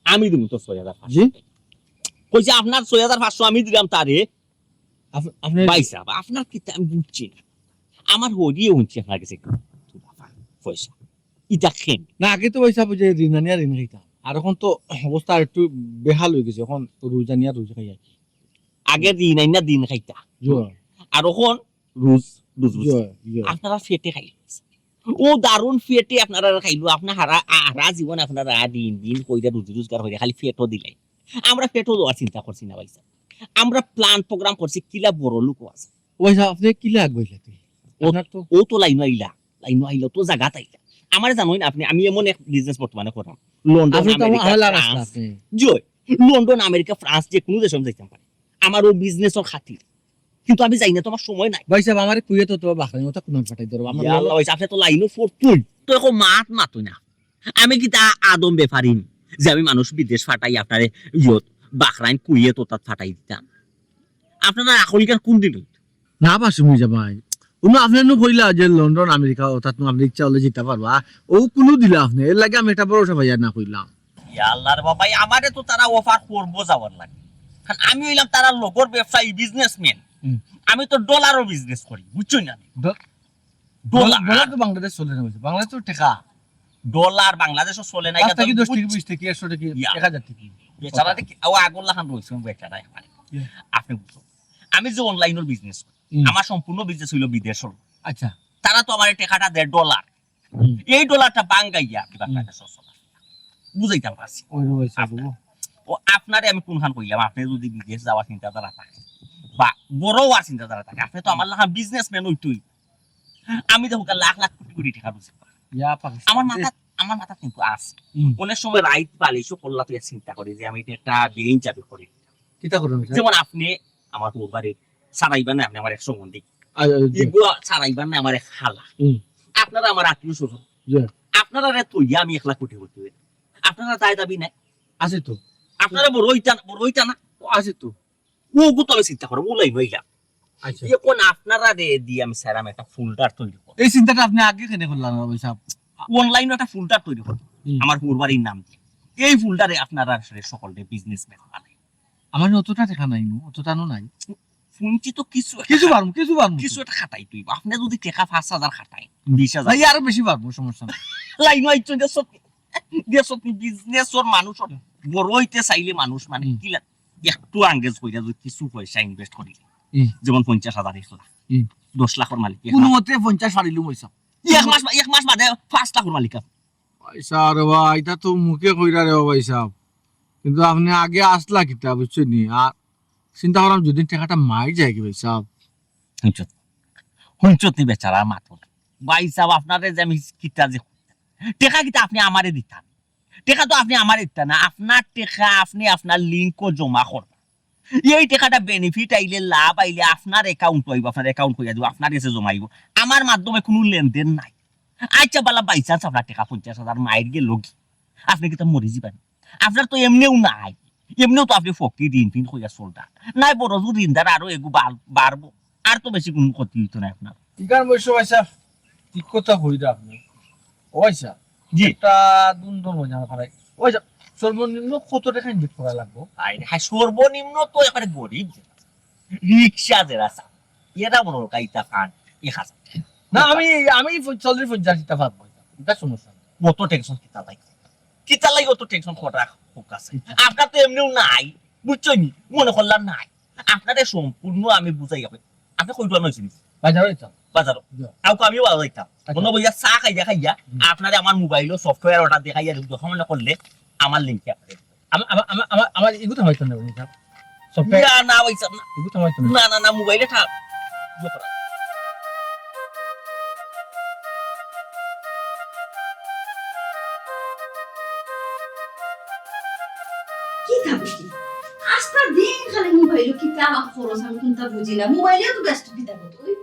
আমি দিব তো 6,500 জি কইছে আপনার 6,500 আমি দিলাম তারে আপনি ভাই সাহেব আপনার কি আমি বুঝছি না আমার হরিয়ে হচ্ছে আপনার কাছে পয়সা ইটা খেন না আগে তো পয়সা বুঝে ঋণানিয়া ঋণ খাইতাম আর এখন তো অবস্থা একটু বেহাল হয়ে গেছে এখন রোজানিয়া রোজ খাই আগে দিন আইনা দিন খাইতা আর এখন রোজ আপনারা ফেটে খাই ও দারুণ ফেটে আপনারা খাইলো আপনার হারা জীবন আপনারা দিন দিন কইরা রুজি রোজগার হইয়া খালি ফেটও দিলাই আমরা ফেটও দেওয়ার চিন্তা করছি না ভাই আমরা প্ল্যান প্রোগ্রাম করছি কিলা বড় লোক আছে পয়সা আপনি কিলা আগুইলা ও তো লাইন আইলা তো জায়গা আইলা আমার জানোই না আপনি আমি এমন এক বিজনেস বর্তমানে করলাম লন্ডন আমেরিকা জয় লন্ডন আমেরিকা ফ্রান্স যে কোনো দেশে যাইতাম পারি আমারও বিজনেসের খাতির, কিন্তু আমি যাই না, তোমার সময় নাই। ভাই সাহেব আমার কুয়ে তো বাখানি মতো কোন ফাটাই ধরো আমার ইয়া আল্লাহ ভাই, আপনি তো লাইনও ফোরতুন তো এখন মাতো না। আমি কি তা আদম বেফারিন যে আমি মানুষ বিদেশ ফাটাই আপনারে ইয়ত বাখরাইন কুয়ে তো তাত ফাটাই দিতাম? আপনারা আখলিকার কোন দিন না পাশে মুই যাবাই কোনো আপনি কইলা যে লন্ডন আমেরিকা অর্থাৎ আপনি ইচ্ছা হলে যেতে পারবা ও কোনো দিলা আপনি এর লাগে আমি এটা ভরসা ভাইয়া না কইলাম। ইয়া আল্লাহর বাবা, আমারে তো তারা অফার করবো যাওয়ার লাগে, কারণ আমি হইলাম তারা লোকর ব্যবসায়ী বিজনেসম্যান। আমি তো ডলারও বিজনেস করি, বুঝছো না? ডলার তো বাংলাদেশ চলে না, বাংলাদেশ তো টাকা ডলার বাংলাদেশও চলে না। 5 থেকে 10 থেকে 20 থেকে 100 থেকে 1000 থেকে বেচারা ও আগুন লাখান রয়েছে বেচারা। আপনি বুঝছো, আমি যে অনলাইনের বিজনেস করি, আমার সম্পূর্ণ বিজনেস হইলো বিদেশের। আচ্ছা তারা তো আমার টাকাটা দেয় ডলার, এই ডলারটা বাঙ্গাইয়া বুঝাইতে পারছি। ও আপনারে আমি কোনখান কইলাম, আপনি যদি বিদেশ যাওয়ার চিন্তাধারা থাকে বা বড় হওয়ার চিন্তাধারা থাকে, আপনি তো আমার লাখা বিজনেসম্যান হইতই। আমি দেখো লাখ লাখ কোটি কোটি টাকা রয়েছে আমার মাথা কিন্তু আছে। অনেক সময় রাইট পালিশও করলা তুই চিন্তা করি যে আমি একটা বেইন চাবি করি। যেমন আপনি আমার বাড়ি ছাড়াইবেন না, আপনি আমার 100 মন্দির ছাড়াইবেন না, আমার এক খালা, আপনারা আমার আত্মীয় স্বজন, আপনারা তৈয়া আমি 1 লাখ কোটি করতে, আপনারা দায় দাবি নাই আছে তো, আপনারা বড় হইতা না আছে তো, ও গুতলে চিন্তা করো ওলাই হইলা। আচ্ছা এখন আপনারা দিয়ে আমি স্যার আমি একটা ফুলটার তৈরি করব। এই চিন্তাটা আপনি আগে কেন করলেন না ভাই সাহেব? অনলাইনে একটা ফুলটার তৈরি করব আমার পূর্বারির নাম দিয়ে। এই ফুলটারে আপনারা আসলে সকলে বিজনেসম্যান বানাই। আমার অতটা টাকা নাই, অতটা নাই শুনছি তো কিছু কিছু একটা খাটাই তুই। আপনি যদি টাকা 5,000 খাটাই 20,000 ভাই আরো বেশি পারবো, সমস্যা নাই। লাইন হইছে দেশত বিজনেসর মানুষ বড় হইতে চাইলে মানুষ মানে কি একটু আঙ্গেজ কইরা যদি কিছু পয়সা ইনভেস্ট করি, যেমন 50,000 1 লাখ 10 লাখের মালিক কোনো মতে 50 পারিলু পয়সা এক মাস বাদে 5 লাখের মালিক। পয়সা রে ভাই, এটা তো মুখে কইরা রে ভাই সাহেব, কিন্তু আপনি আগে আসলা কিতা বুঝছো নি? আর চিন্তা করলাম যদি টাকাটা মাই যায় কি ভাই সাহেব। হুঞ্চত নি বেচারা মাত্র ভাই সাহেব, আপনারে যে আমি কিতা যে টাকা কিতা আপনি আমারে দিতাম, টাকা তো আপনি আমারে দিতেন না, আপনার টাকা আপনি আপনার লিঙ্কও জমা করবেন। এই টাকাটা বেনিফিট আইলে লাভ আইলে আপনার অ্যাকাউন্ট হইব, আপনার অ্যাকাউন্ট হইয়া দিব, আপনার এসে জমাইব, আমার মাধ্যমে কোনো লেনদেন নাই। আচ্ছা বালা বাই চান্স আপনার টাকা 50,000 মাইর গেল কি আপনি কি তা মরে যাবেন? আপনার তো এমনিও নাই, এমনিও তো আপনি ফকির ঋণ ফিন হইয়া চলতা নাই, বড় যদি ঋণদার আরো এগু বাড়বো, আর তো বেশি কোনো ক্ষতি হইতো না আপনার। ঠিকান বলছো ভাই সাহেব, ঠিক কথা কইরা আপনি। ওই সাহেব জি একটা দুন্দন হয়ে যাবে ভাই। ওই সাহেব সর্বনিম্ন কত টাকা ইনভেস্ট করা লাগবে? হ্যাঁ, সর্বনিম্ন তো এবারে গরিব রিক্সা যারা এরা মনে হয় কাইতা খান 1,000 না আমি 40-50 টাকা পাবো, এটা সমস্যা না। কত টেনশন কিতা লাই অত টেনশন করা হোক আছে। আপনার তো এমনিও নাই, বুঝছো নি, মনে করলাম নাই আপনাদের সম্পূর্ণ আমি বুঝাই যাবে। আপনি কই দোয়া নইছেন বাজারে যাও, বাজারও কাউকে আমিও বাজার যাইতাম মনে বইয়া চা খাইয়া আপনারে আমার মোবাইলও সফটওয়্যার অর্ডার দেখাইয়া যখন করলে আমার লিঙ্কে আমার এগুলো হয়তো না ভাই সাহেব, সব না হইছে এগুলো হয়তো না। না মোবাইলে কি থাকবে কি আস্তা দিন খালি মোবাইল কিতা আমার খরচ আমি কোনটা বুঝি না, মোবাইলেও তো ব্যস্ত কিতা তুই।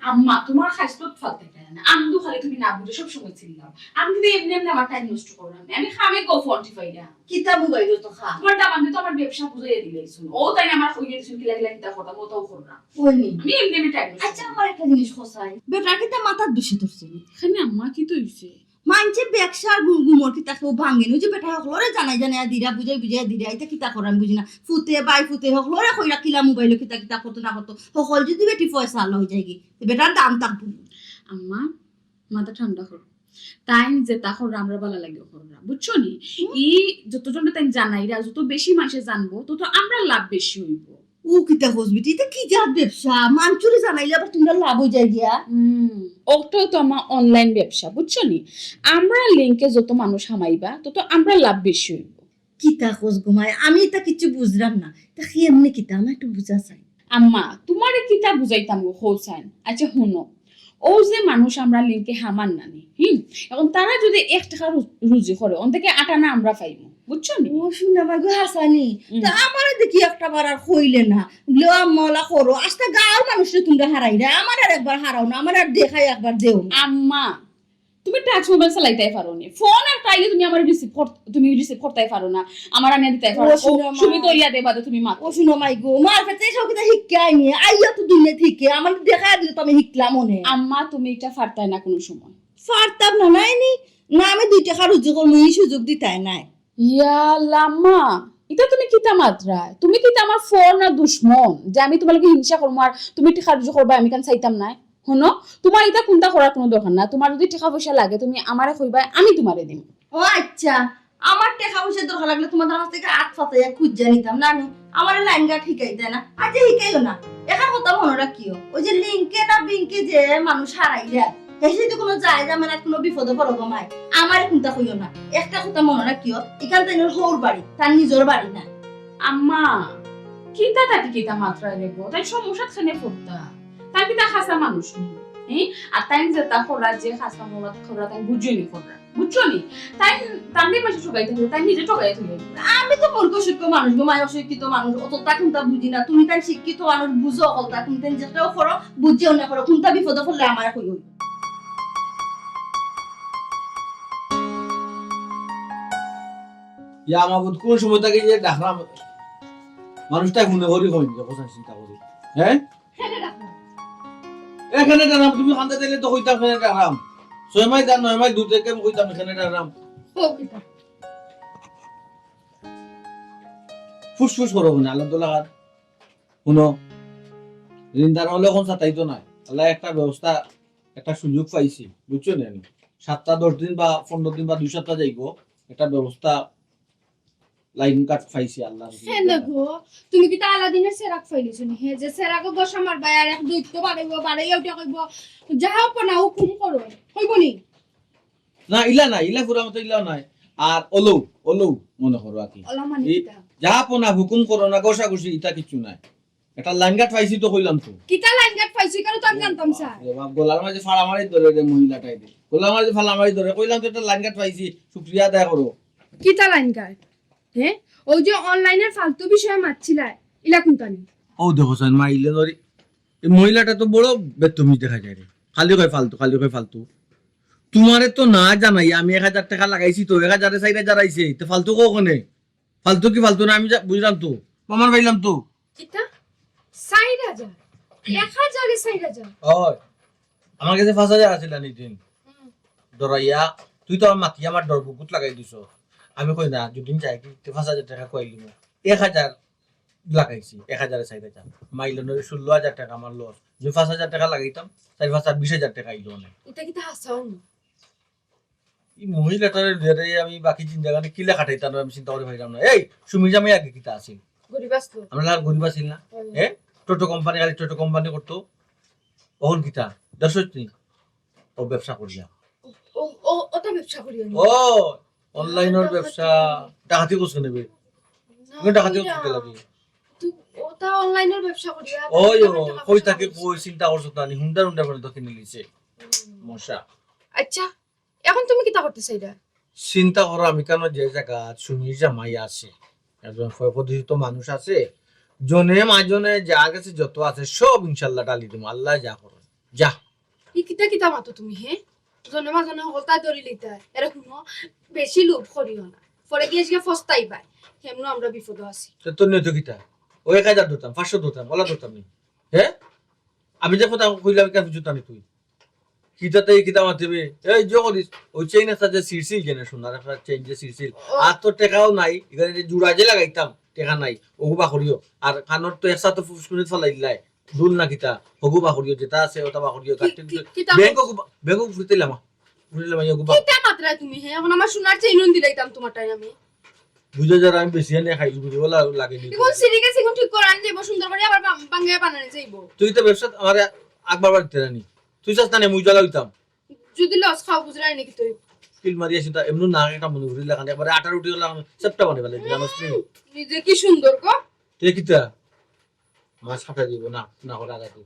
আম্মা তোমার খাইছত ফালতে না, আমি তো খালি তুমি না বুঝে সব সময় ছিলাম। আমি কিন্তু এমনি আমার টাইম নষ্ট করব না, আমি খামে গো ফর্টিফাই না কিতা মোবাইল তো খা তোমার দামান তো আমার ব্যবসা বুঝাইয়া দিলেইছুন, ও তাই না আমার কইয়া দিছুন কিলা কিতা কথা মতও করব না। ওইনি আমি এমনি টাইম নষ্ট। আচ্ছা আমার একটা জিনিস খসাই, বেটা কিতা মাথার দোষে ধরছে এখানে আম্মা কি তো হইছে মানছে ব্যবসার গুমর কিতা কেউ ভাঙেন যে বেটা হকলরে জানাই দিরা বুঝাই দিরা এটা কিতা করান বুঝি না, ফুতে বাই ফুতে হকলরে কইরা কিলা মোবাইল কিতা কিতা কত না কত সকল যদি বেটি পয়সা আলো হয়ে যায় কি বেটার দাম থাকবো। আম্মা মাথা ঠান্ডা করো, তাই যে তাহর আমরা ভালো লাগে কররা, বুঝছো নি? ই যতজন তাই জানাইরা যত বেশি মানুষে জানবো তত আমরা লাভ বেশি হইব। ও কিতা হসবিটি এটা কি জাত ব্যবসা, মানচুরি জানাইলে আবার তোমরা লাভ হয়ে যায় গিয়া। ওটাও তো আমার অনলাইন ব্যবসা, বুঝছো নি? আমরা লিংকে যত মানুষ হামাইবা তত আমরা লাভ বেশি হইব। কিতা খোঁজ ঘুমায় আমি এটা কিছু বুঝলাম না, তা কি এমনি কিতা আমার একটু বুঝা চাই। আম্মা তোমারে কিতা বুঝাইতাম গো হোসাইন। আচ্ছা হুনো, ও যে মানুষ আমরা লিঙ্কে হামান নানি এখন তারা যদি 1 টাকা রুজি করে অন থেকে 8 আনা আমরা পাইবো বুঝছো নি ও শুনে বাগো হাসানি তা আমার দেখি একটা বার আর কইলে না লো আমলা করো আস্তে গাঁর মানুষরে তোমরা হারাই রে আমার আর একবার হারাও না আমার আর দেখাই একবার দেও না। আম্মা তুমি টাচ মোবাইল চালাইতে পারো নি ফোন আর পাইলে তুমি আমার রিসিভ করতে পারো না আমার আনিয়া দিতে পারো ও শুনো মা। তুমি তো ইয়া দেবা তো তুমি মা ও শুনো মাই গো মার কাছে সব কিছু শিখে আইনি আইয়া তো দুনিয়া থেকে আমার দেখা দিলে তো আমি শিখলাম মনে আম্মা তুমি এটা ফারতাই না কোনো সময় পারতাম না নাইনি না আমি 2 টাকা রুজি করবো এই সুযোগ দিতাই নাই ইয়া লাম্মা এটা তুমি কিতা মাত্রা তুমি কিতা আমার ফোন না দুশ্মন যে আমি তোমাকে হিংসা করবো আর তুমি টিকা রুজু করবা আমি কেন চাইতাম না হনো তোমার এটা কোনটা করার কোনো দরকার না তোমার যদি টাকা পয়সা লাগে তুমি আমারে কইবা আমি তোমারে দিম ও আচ্ছা আমার টাকা পয়সা দরকার লাগলে তোমাদের কাছ থেকে আট ফাতাইয়া খুঁজে নিতাম না আমি আমার লাইনটা ঠিকাই দেয় না আজ শিখাইও না এখন কথা মনে রাখিও ওই যে লিঙ্কে না বিঙ্কে যে মানুষ হারাই যায় সেই তো কোনো যায় যে আমার কোনো বিপদে পড়ো গমায় আমার কোনটা কইও না একটা কথা মনে রাখিও এখান থেকে হোর বাড়ি তার নিজের বাড়ি না আম্মা কিতা তাকে কিতা মাত্রা রেগো তাই সমস্যা খানে পড়তা তাই কিতা খাসা মানুষ নি আর তাই যে তা খোলা যে খাসা মোলা খোলা তাই বুঝুনি খোলা বুঝছনি তাই তান্ডে মাসে ঠকাইতে হলো তাই নিজে ঠকাইতে হলো আমি তো মূর্খ শিক্ষিত মানুষ গো মায় অশিক্ষিত মানুষ অত তা কোনটা বুঝি না তুমি তাই শিক্ষিত মানুষ বুঝো অকলটা তুমি তাই যেটাও করো বুঝিও না করো কোনটা বিপদে পড়লে আমার কইও ইয়া আমার কোন সময় থেকে যে ডাকলাম মানুষটা শুনে হরি হই যে কথা চিন্তা করি হ্যাঁ এখানে দাঁড়াম তুমি খান্দা দিলে তো কইতাম এখানে দাঁড়াম 6 মাস 9 মাস 2 থেকে কইতাম এখানে দাঁড়াম ফুসফুস করো না আলহামদুলিল্লাহ শুনো রিন্দার হলে কোন সাতাই তো নাই আল্লাহ একটা ব্যবস্থা একটা সুযোগ পাইছি বুঝছো না 7-10 দিন বা 15 দিন বা 2 সপ্তাহ যাইবো একটা ব্যবস্থা লাইন কাট পাইছি আল্লাহ হ্যাঁ দেখো তুমি কি তা আলাদিনের সেরাক ফাইলিছো নি হে যে সেরাকে বসা মার বাইরে এক দুইটো বাড়াইয়া উঠে কইব যাও পনা হুকুম করো হইব নি না ইলা পুরা মতো ইলা নাই আর ওলো মনে করো আর কি ওলা মানে এই- কিতা যা পোনা হুকুম করো না গোসা গুছি ইটা কিছু নাই এটা লাইন কাট পাইছি তো কইলাম তো কিতা লাইন কাট পাইছি কারণ তো আমি জানতাম স্যার গোলার মাঝে ফাড়া মারি ধরে রে মহিলাটাই দে গোলার মাঝে ফাড়া মারি ধরে কইলাম তো এটা লাইন কাট পাইছি শুকরিয়া আদায় করো কিতা লাইন কাট হ্যাঁ ওই যে অনলাইনের ফালতু বিষয় মারছিলা ইলা কোনটানি ও দেখো সান মাইলে ধরি এই মহিলাটা তো বড় বেতমি দেখা যায় রে খালি কয় ফালতু তোমারে তো না জানাই আমি 1000 টাকা লাগাইছি তো 1000 এ 4000 আইছে তো ফালতু কোনে ফালতু কি ফালতু না আমি বুঝলাম তো প্রমাণ পাইলাম তো কিতা 4000 1000 4000 ওই আমার কাছে 5000 আছিল না দিন দরাইয়া তুই তো আমার মাতি আমার ডর বুকুত লাগাই দিছ আমি কই না যদি চাই কি 5000 টাকা কইলি 1000 লাগাইছি 1000 এ 4000 মাইলনের 16000 টাকা আমার লস যে 5000 টাকা লাগাইতাম তাই 20000 টাকা আইলো না এটা কিতা হাসাও না এই মহিলাটার ধরে আমি বাকি জিন্দাগানে কিলা খাটাইতাম আমি চিন্তা করে ভাইলাম না এই সুমিজা আমি আগে কিতা আছিল গরিবাস্ত আমরা আর গরিব আছিল না টোটো কোম্পানি করতো ওহন কিতা দর্শকনি ও ব্যবসা করিয়া ও ও ওটা ব্যবসা করিও নি ও অনলাইনের ব্যবসা ডাকাতি করছে নেবে তুমি ডাকাতি করতে লাগে ওটা অনলাইনের ব্যবসা করিয়া ওই কই তাকে কই চিন্তা করছো তানি হুন্ডা করে তো কিনে লিছে মশা আচ্ছা এখন তুমি কিতা করতে চাইরা চিন্তা করো আমি কেন যে জায়গা শুনি জামাই আছে একজন প্রতিষ্ঠিত মানুষ আছে জনে মাজনে যা গেছে যত আছে সব ইনশাল্লাহ ডালি তুমি আল্লাহ যা করো যা ই কিতা কিতা মাতো তুমি হে জনে মাজনে হলতা ধরি লইতা এরকম বেশি লোভ করিও না পরে গিয়ে গিয়ে ফস্তাই পাই হেমনো আমরা বিপদ আছি তো তোর নিয়ে তো কিতা ও 1000 দিতাম 500 দিতাম ওলা দিতাম নি হ্যাঁ আমি যে কথা কইলাম কেন বুঝতাম তুই কিতাতে কিতা মাতিবে এই যে করিস ওই চেইন একটা যে সিরসিল জেনে শোনার একটা চেইন যে সিরসিল আর তো টাকাও নাই এখানে যে জুড়া যে লাগাইতাম টাকা নাই ওগুবা করিও আর কানর তো একসাথে ফুসকুনি ফলাই দিলাই দুল না কিতা ওগুবা করিও যেটা আছে ওটা বা করিও কাটতে ব্যাংক ফুটিলাম ওগুবা কিতা মাত্রা তুমি হে এখন আমার সোনার চেইনুন দিলাইতাম তোমারটাই আমি বুঝে যারা আমি বেশি এনে খাই বুঝে ওলা লাগে নি এখন সিরিকে সিগুন ঠিক করে আনি যাইব সুন্দর করে আবার বাঙ্গায়া বানানে যাইব তুই তো ব্যবসা আমার আকবার বাড়তে রানি তুই চাস না মুই জ্বালা হইতাম যদি লস খাও বুঝরাই নাকি তুই কিল মারি আসি তা এমন না একটা মনে করি লাগান একবারে আটা রুটি হলা সেপ্টা বানাই ফেলে জানোস তুই নিজে কি সুন্দর গো তুই কিতা মাছ খাটা দিব না না হলা গাতি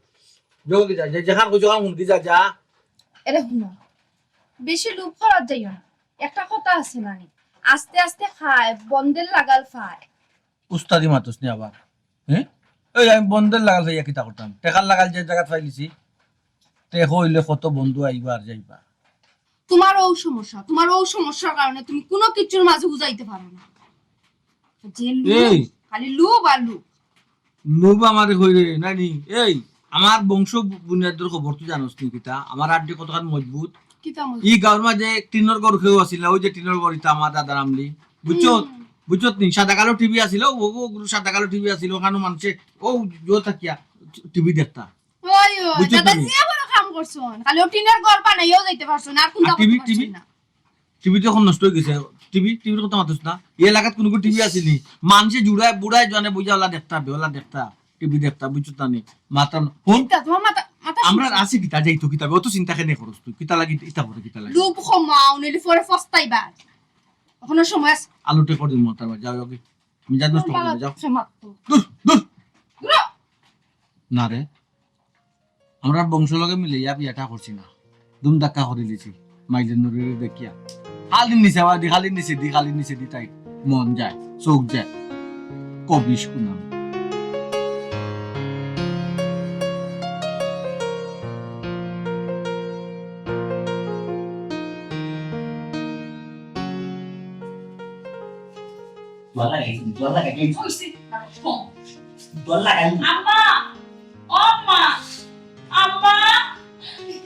জলদি যা যেখান কই জগা মুন্দি যা যা এরে শুনো, বেশি লোভ করার যাইও না। একটা কথা আছে নানি, আস্তে আস্তে খায়, বন্ধের লাগাল খায়। উস্তাদি মাতুস নি আবার, হ্যাঁ? এই আমি বন্ধের লাগাল ভাইয়া কিতা করতাম, টেকার লাগাল যে জায়গা পাইলিছি, তে হইলে কত বন্ধু আইবা আর যাইবা। তোমার ও সমস্যার কারণে তুমি কোনো কিছুর মাঝে বুঝাইতে পারো না। যে এই খালি লোভ আর লোভ। লোভ আমার হইরে নানি, এই আমার বংশ বুনিয়াদের খবর তুই জানোস নি কিতা? আমার আড্ডি কতখান মজবুত। ই গাঁর মাঝে টিনের ঘর খেয়েও আসিল, ওই যে টিনের ঘর ইতা আমার দাদার আমলি, বুঝছো নি? সাদা কালো টিভি আসিল, ও সাদা কালো টিভি আসিল, ওখানে মানুষে ও জো থাকিয়া টিভি দেখতা। ওই বুঝছো দাদা তুমি? যে বড় কাম করছো, খালি ও টিনের ঘর বানাইও যাইতে পারছো না, আর কোনটা টিভি করতে পারছো না। টিভি তো এখন নষ্ট হয়ে গেছে। টিভির কথা মাতুস না। এই এলাকাত কোনো টিভি আসেনি, মানুষে জুড়ায় বুড়ায় জনে বুঝা ওলা দেখতা, বেওলা দেখতা, টিভি দেখতা, বুঝছো না নি? মাথা ফোন কিতা তোমার মাথা আমরা আসি কিতা যাইতো কিতা, অত চিন্তা কেন করস তুই? কিতা লাগি ইতা করে কিতা লাগি? লোভ কমাও, নইলে পরে পস্তাইবা। এখনো সময় আছে। আলুতে করে দিন মত যাও ওকে, আমি যা নষ্ট করে যাও। দূর দূর না রে, আমরা বংশ লগে মিলে ইয়া বিয়াটা করছি না, দুম ধাক্কা করে দিছি মাইলের নুরের দেখিয়া। খালি নিচে আবার দি খালি নিচে দি তাই মন যায়, চোখ যায়, কবিস কুনাম। হইছে দল লাগাই আম্মা ও মা আম্মা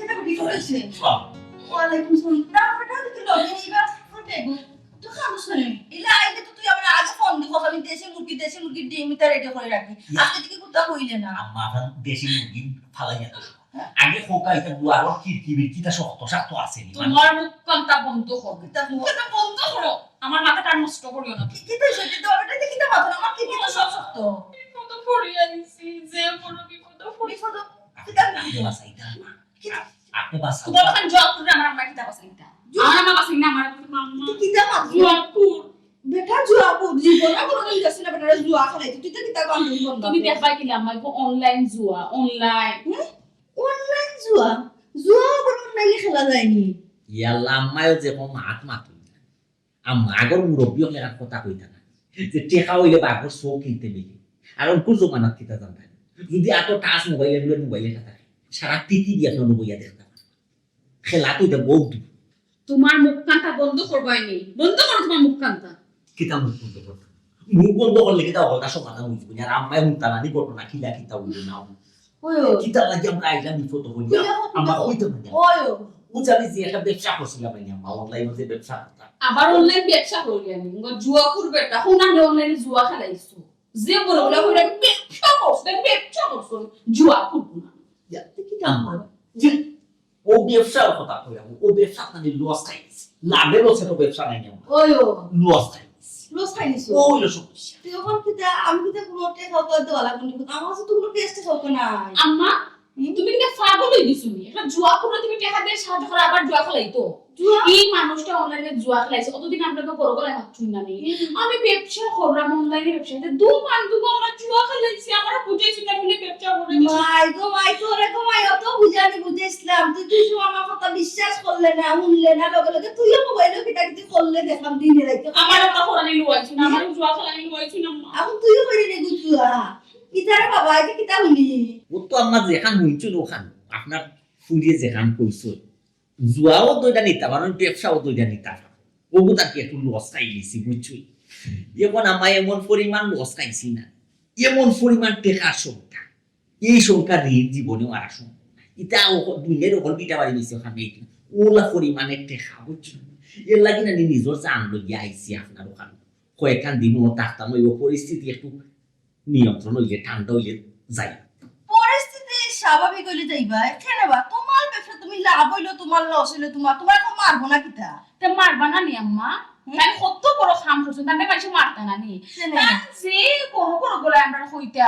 এটা কি করেছে? ওয়ালাইকুম সালাম। তারপরে তুই লগে নিবা ফুটে গো। তো খাবো শুনে। ইলা আইলে তো তুই আমার আগে ফোন দি কথা, আমি দেশি মুরগি ডিম তা রেডি করে রাখি। আজকে থেকে কুত্তা কইলে না। আম্মা এখন দেশি মুরগি ফালাইয়া তো আগে খোকা এটা দুয়ার কিরকিটা শক্ত শক্ত আছে নি তোমার মুখ কান্তা বন্ধ করো, কুত্তা মুখটা বন্ধ করো, আমার মাথাটা নষ্ট করিও না। কি তো সেটা তো ওটা দেখি না মাথা আমার কি তো সব শক্ত। বিপদ পড়িয়া নিছি, যে বড় বিপদ পড়ি। বিপদ কিতা আপনি বাসাইতা আপনি বাসা তোমার খান জব করে আমার আম্মা কিতা বাসাইতা, আমার মা বাসাই না, আমার মাম্মা কিতা মাথা জয়পুর। বেটা জুয়া কো জীবন না কোনো দিন যাচ্ছে না বেটা জুয়া খেলাইতে তুই তো কিতা গান বন্ধ। তুমি দেখবাই কি আম্মা গো অনলাইন জুয়া, অনলাইন অনলাইন জুয়া জুয়া কোনো অনলাইনে খেলা যায়নি। ইয়াল্লা আম্মায়ও যে কোন মাত মাতুই না, আম্মা আগর মুরব্বী হলে আর কথা কইতা না যে টেকা হইলে বাঘর শো কিনতে মিলে আর অঙ্কুর জমানাত কিতা জানতা যদি এত টাচ মোবাইলে থাকে সারা পৃথিবী এখন বইয়া দেখতা খেলা তো এটা বহুত তোমার মুখ কান্তা বন্ধ করবাইনি, বন্ধ করো তোমার মুখ কান্তা। কিতা মুখ বন্ধ করতে মুখ বন্ধ করলে কিতা হলকা সমাধান হইব আর আম্মায় মুখ টানানি ঘটনা কিতা হইল না ওয়ো কিতা লাগে আমরা আইলাম বিপদ হইয়া আমরা হইতো না ওয়ো বুঝাবি যে একটা ব্যবসা করছিলাম আমরা অনলাইনে যে ব্যবসা করতাম আবার অনলাইন ব্যবসা করলে আমি জুয়া করবে এটা হুনা অনলাইনে জুয়া খেলাইছো, যে বলে বলে হইরা ব্যবসা করছো জুয়া করব না। আম্মা যে ও ব্যবসার কথা কইলাম ও ব্যবসা মানে লস খাইছে লাভের লসে তো ব্যবসা নাই না ওয়ো লস খাইছে লস খাইনিছো ও হইলো সমস্যা তুই ওখান কিতা আমি কিতা কোনো টেকা খাওয়া দেওয়া লাগবে না, আমার কাছে তো কোনো টেস্ট খাওয়া না। আম্মা তুমি কি পাগল হই গেছো নি? এটা জুয়া করে তুমি টাকা দিয়ে সাহায্য করে আবার জুয়া খেলাইতো? এই মানুষটা অনলাইনে জুয়া খেলাইছে, অতদিন আপনাকে বড় গলায় হাত চুই না নেই। আমি ব্যবসা করলাম অনলাইনে ব্যবসাতে দু আমরা জুয়া খেলাইছি, আমরা বুঝাইছি না বলে ব্যবসা করে মাই তোরে গো মাই অত বুঝানি বুঝাইছিলাম তুই আমার কথা বিশ্বাস করলে না শুনলে না লগে লগে তুইও মোবাইলে কিটা কিটা করলে দেখলাম দিনে রাইতে আমার কথা করানি লুয়াইছি না, আমার জুয়া খেলানি লুয়াইছি না। এখন তুইও করি নে গুজুয়া কিতারে বাবা এটা কিতা শুনি ও তো আমার যেখান হইছিল ওখান আপনার ফুরিয়ে যেখান কইছো জুয়াও দুইটা নিতা মানে ব্যবসাও দুইটা নিতা ওগু তাকে একটু লস খাই গেছি বুঝছই এখন আমার এমন পরিমাণ লস খাইছি না এমন পরিমাণ টেকার সংখ্যা এই সংখ্যা ঋণ জীবনেও আর আসুন এটা দুনিয়ার ওপর পিঠা বাড়ি গেছে ওখানে ওলা পরিমাণের টেকা বুঝছো এর লাগে না নিজের জান লইয়া আইছি আপনার ওখানে কয়েকখান দিনও থাকতাম ওই পরিস্থিতি একটু নিয়ন্ত্রণ হইলে ঠান্ডা হইলে যাই পরিস্থিতি স্বাভাবিক হইলে যাইবা কেন বা তোমার ব্যবসা তুমি লাভ হইলো তোমার লস হইলো তোমার এখন মারবো না কিতা তে মারবা না নি আম্মা? তাই কত বড় কাম করছো তাহলে মানুষ মারতা না নি? যে কোনো কোনো বলে আমরা হইতা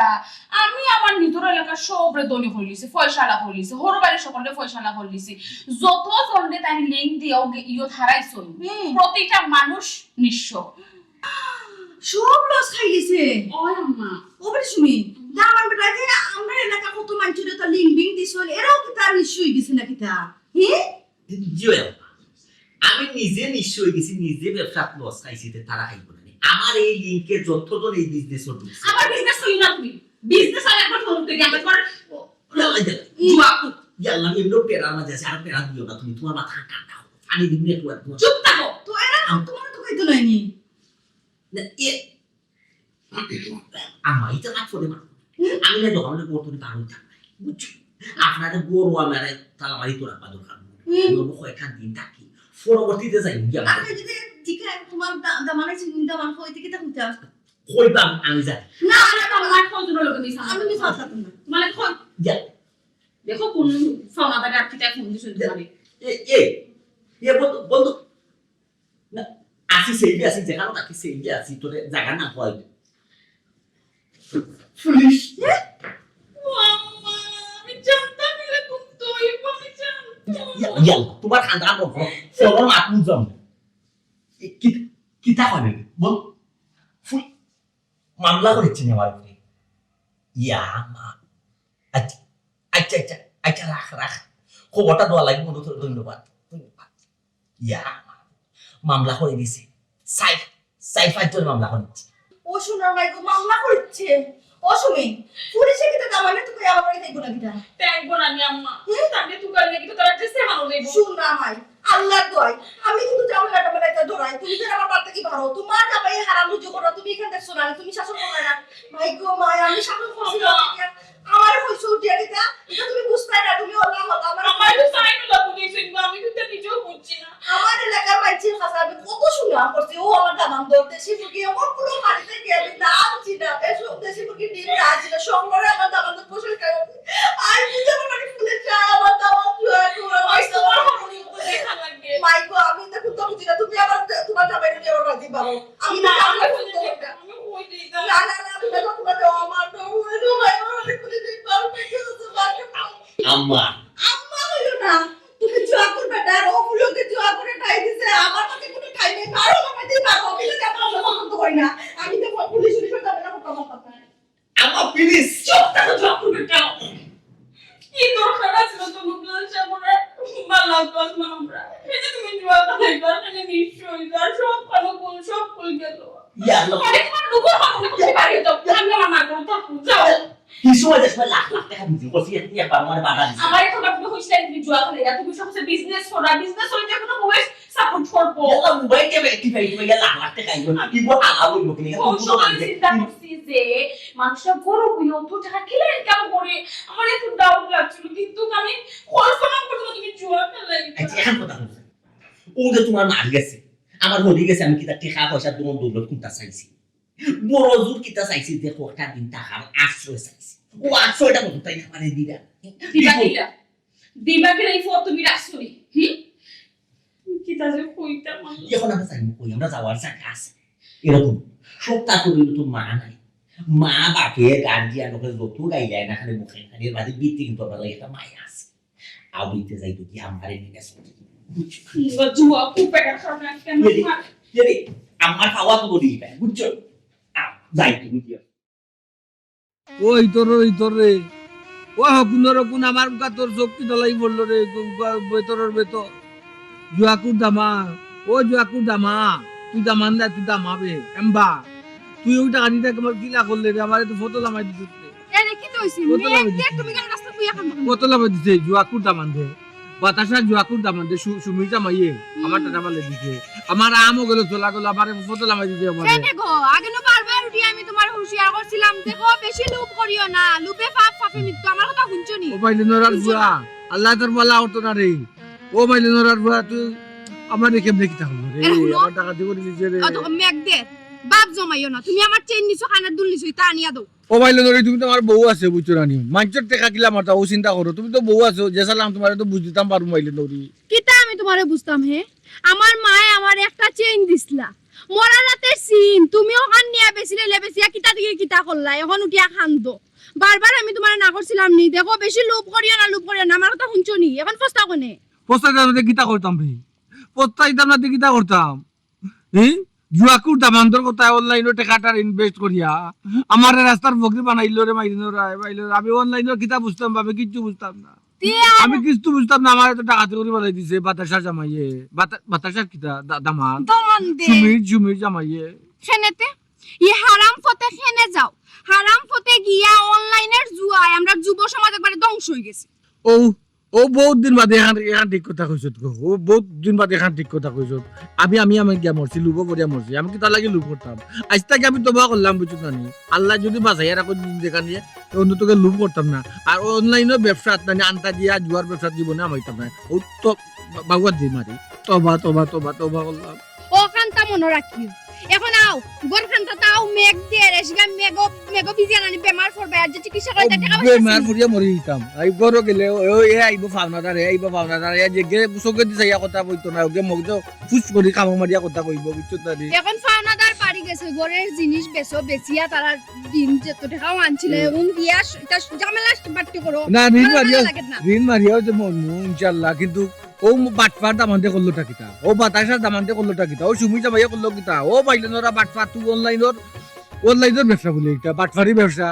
আমি আমার নিজের এলাকার সবরে দলি হইলিছি, ফয়সালা হইলিছি, হর বাড়ি সকলে ফয়সালা হইলিছি, যত জন্ডে তাই লিঙ্ক দিও ইয়ো হারাইছো প্রতিটা মানুষ নিঃস্ব সব লস খাই গেছে। ওই আম্মা ওবরে শুনি আমার বেটা যে আমরা এলাকা কত মানুষের তো লিঙ্ক বিং দিছল এরাও কি তার নিশ্চয়ই গেছে না কিতা হে জিও আমি নিজে নিশ্চয় হয়ে গেছি, নিজে ব্যবসা লস খাইছি, তারা খাইব না। আমার এই লিঙ্কে যতজন এই বিজনেস আমার বিজনেস করি না, তুমি বিজনেস আর একবার ফোন থেকে আমি তোমার তোমার মাথা ঠান্ডা হবে, পানি দিন নেটওয়ার্ক চুপ থাকো। তো এরা তোমার তো কইতো নাইনি আমার এটা কাজ করে মারো। আমি না দোকানে গরু পারো বুঝছো, আপনাদের গরু আমার তালা মারি তো রাখবা দরকার কয়েকখান দিন থাকি, পরবর্তীতে যাই আপনি যদি জিকা তোমার দামানে চিন্তা মান হইতে কি তা হইতা কইবাম আমি যাই না না আমার ফোন দিলো লোকে মিছা আমি কি কথা না মানে ফোন যা দেখো কোন ফোন আবার আপনি তাই ফোন দিছেন তোমারে এ বন্ধু বন্ধু না আসি সেই আসি যেখানে থাকি সেই আসি তোর জায়গা না হয় পুলিশ আমি জানতাম এরকম তো আমি জানতাম। ইয়াল্লা তোমার খান্দা বকো সবার মাতুন জম কিতা হয় বল ফুল মামলা করেছেন আমার উপরে ইয়া মা আচ্ছা আচ্ছা আচ্ছা আচ্ছা রাখ খবরটা দেওয়া লাগবে বন্ধু, ধন্যবাদ ধন্যবাদ। ইয়া মামলা করে দিছে, সাইফার মামলা করেছে। ও শোনার ভাই গো মামলা করছে ও সুমি পুলিশে কি তা দামানে তো কই আমার বাড়ি থাকবো না কিটা তাই বল আমি আম্মা তাকে তুই করে কি তো তারা যে সে মানো দেব শুন না ভাই আল্লাহর দোয়াই আমি কিন্তু জামাইটা বানাইতে ধরাই তুমি তো আমার বাড়িতে কি ভালো তোমার জামাই হারাম রুজু করো, তুমি এখানে দেখছো না তুমি শাসন করো না ভাই গো মাই আমি শাসন করছি না আমার হইছে উঠিয়া দিতা এটা তুমি বুঝতে না, তুমি আল্লাহ আমার আমার তো সাইন লাগু দিছেন আমি তো নিজেও বুঝছি না। আমার এলাকার মাইচির কাছে আমি কত শুনলাম করছি ও আমার দামান ধরতে শিবুকি আমার পুরো বাড়িতে গিয়ে আমি নাম চিনা এসব দেশি মুরগি ডিম রাজি সংগ্রহে আমার দামান তো পোষণ করে আর বুঝে আমার বাড়ি ফুলে যায় আমার দামান জয় করে ওই তোমার হরনি দেখা লাগবে মাইকো আমি তো খুব বুঝি না তুমি আবার তোমার জামাই নিয়ে আমার বাড়ি পাবো আমি না আমি আমি কই দিই না না না না তুমি তো তোমার আমার তো ভাই আমার বাড়ি ফুলে দিই পারো তো বাড়ি আম্মা আম্মা হইলো না তুমি জোয়া করবে না ও ফুলকে জোয়া করে ঠাই দিছে আমার কাছে কোনো ঠাই নেই কারো আমাকে দিই পারবো বিলে কেন পছন্দ করি না আমি তো পুলিশ পুলিশ যাবে না কথা কথা আম্মা প্লিজ চুপ থাকো চুপ করে দাও কি দরকার আছে তো মুগলা সামনে মালাও তো আমরা এই যে তুমি জোয়া করে দরকারে নিশ্চয়ই আর সব ভালো কোন সব কই গেল ইয়াল্লা অনেক মানুষ কোন পারে তো আমি আমার মা করতে যাও কিছু হয়ে যাচ্ছে লাখ লাখ টাকা দিতে বসি একবার আমার বাধা দিছে। আমার এখন আপনি হইছে তুমি জোয়া করে তুমি সবচেয়ে বিজনেস করা বিজনেস হইতে কোনো বয়স সাপোর্ট করবো ইয়াল্লা মোবাইল কে অ্যাক্টিভ হয়ে লাখ লাখ টাকা আইবো কি বল আলাও হইবো কি ও সময় চিন্তা করছি যে মানুষটা বড় হইও তো টাকা খেলেন কেন করে আমার একটু ডাউট লাগছিল কিন্তু আমি কল্পনা করতে তুমি জোয়া খেলে আচ্ছা এখন কথা বলছি ও যে তোমার মার গেছে আমার হলি গেছে আমি কি তার টাকা পয়সা তোমার দৌলত কোনটা চাইছি বড় জোর কিটা চাইছি যে কটা দিন টাকার আশ্রয় চাইছি ও আশ্রয়টা মতো তাই না মানে দিরা দিবা কে এই ফটো তুমি রাখছনি কি তা যে কইতা মানে এখন আমরা চাইবো কই আমরা যাওয়ার জায়গা আছে এরকম সপ্তাহ করে তো মা নাই মা বাপে গার্জিয়ান ওকে যত গাই যায় না খালি মুখে খালি বাড়ি বিতে কিন্তু আমরা একটা মায়া আছে আউলিতে যাই তো কি আমারে নিয়ে গেছে জুয়া খুব বেকার খারাপ কেন যদি আমার খাওয়া তো বলি বুঝছো যাই তুমি কি ওই তোর রে ও হকুনর কোন আমার মুখা তোর চোখটি দলাই বললো রে বেতরের বেতর জুয়াকুর দামা ও জুয়াকুর দামা তুই দামান না তুই দামাবে এম্বা তুই ওই টাকা দিতে তোমার কিলা করলে রে আমার তো ফটো লামাই দিতে এনে কি কইছি কত লাভ মেয়ে দিছে? তুমি কেন রাস্তা বুইয়া খান কত লামাই দিছে জুয়াকুর দামান দে বাতাসা জুয়াকুর দামান দে সুমিতা মাইয়ে আমার টাকা পালে দিছে আমার আমও গেল চলা গেল আমার ফটো লামাই দিতে আমার এনে গো আগে না বারবার উঠি আমি তোমার হুঁশিয়ার করছিলাম দেখো বেশি লোভ করিও না লোভে পাপ পাপে মৃত্যু আমার কথা শুনছো নি ও পাইলে নরার বুয়া আল্লাহ তোর বলা হতো না রে ও পাইলে নরার বুয়া তুই আমার কেমনে কি থাকলো রে এর হলো? আমার টাকা দিব দিছে রে অত মেঘ দে বাপ জমাইও না তুমি আমার চেন নিছো কানের দুল নিছো তা আনিয়া দাও ও পাইলে নরে তুমি তো আমার বউ আছে বুঝছো রানি মাঞ্চর টাকা কিলা মারতা ও চিন্তা করো তুমি তো বউ আছো যে সালাম তোমার তো বুঝ দিতাম পারু মাইলে নরি কিতা আমি তোমারে বুঝতাম হে আমার মায়ে আমার একটা চেইন দিছলা মরা রাতে সিন তুমি ওখান নিয়া বেচিলে লেবেচিয়া কিতা দিকে কিতা করলা এখন উঠিয়া খান্দো বারবার আমি তোমারে না করছিলাম নি দেখো বেশি লোভ করিও না আমার কথা শুনছো নি এখন ফস্তা কোনে পোস্টাইতাম না কিতা করতাম রে পোস্টাইতাম না কিতা করতাম হ্যাঁ জুয়াকুর দামান্তর কথা অনলাইনে টাকাটা ইনভেস্ট করিয়া আমার রাস্তার বকরি বানাইলো রে মাইদিনো রায় বাইলো আমি অনলাইনে কিতা বুঝতাম ভাবে কিচ্ছু বুঝতাম না আমি কিছু বুঝতাম না, আমার এত টাকা করে বলাই দিছে বাতাসার জামাইয়ে, বাতাসার কিতা দামান দমন দে জুমির জামাইয়ে। খেনেতে হারাম পথে খেনে যাও, হারাম পথে গিয়া অনলাইনের জুয়ায় আমরা যুব সমাজ একবারে ধ্বংস হয়ে গেছে। ও ও বহুত দিন বাদে এখান ঠিক কথা কইছ, ও বহুত দিন বাদে এখান ঠিক কথা কইছ। আমি গিয়া মরছি, লুব করিয়া মরছি, আমি কি তার লাগে লুব করতাম? আজ তাকে আমি তোবা করলাম, বুঝছো না নি? আল্লাহ যদি বাঁচাই রাখো দেখা নিয়ে অন্য তোকে লুব করতাম না। আর অনলাইনের ব্যবসা মানে আনতা দিয়া জুয়ার ব্যবসা জীবনে আমাইতাম না। ও তো বাগুয়ার দি মারি তোবা তোবা তোবা তোবা করলাম। ও খান্তা মনে রাখিও। এখন আও গোর খান্তা তাও মেঘ দিয়ে রেসগা মেঘ বিজিয়ানি বেমার পড়বে, আর যে চিকিৎসা করতে টাকা বেমার পড়িয়া মরি দিতাম। এই বড় গেলে ও এ আইব ফাউনাদার, আইব ফাউনাদার, এ যে গে চোখে দিছে ইয়া কথা কইতো না, ওকে মগ তো ফুস করি কাম মারিয়া কথা কইব, বুঝছো না নি? এখন ফানাদার বাড়ি গেছে, ঘরের জিনিস বেচিয়া তারা দিন যত টাকাও আনছিল উন দিয়া এটা ঝামেলা বাড়তে করো না ঋণ আমার মারিয়া ভালো লাগে না। ঋণ মারিয়াও যে মরমু ইনশাল্লাহ, কিন্তু ও বাটপার দামানতে করলো টাকিতা, ও বাতাসার দামানতে করলো টাকিতা, ও সুমি জামাইয়া করলো কিতা, ও পাইলেন ওরা বাটপার, তুই অনলাইনের ব্যবসা বলে এটা বাটপারি ব্যবসা।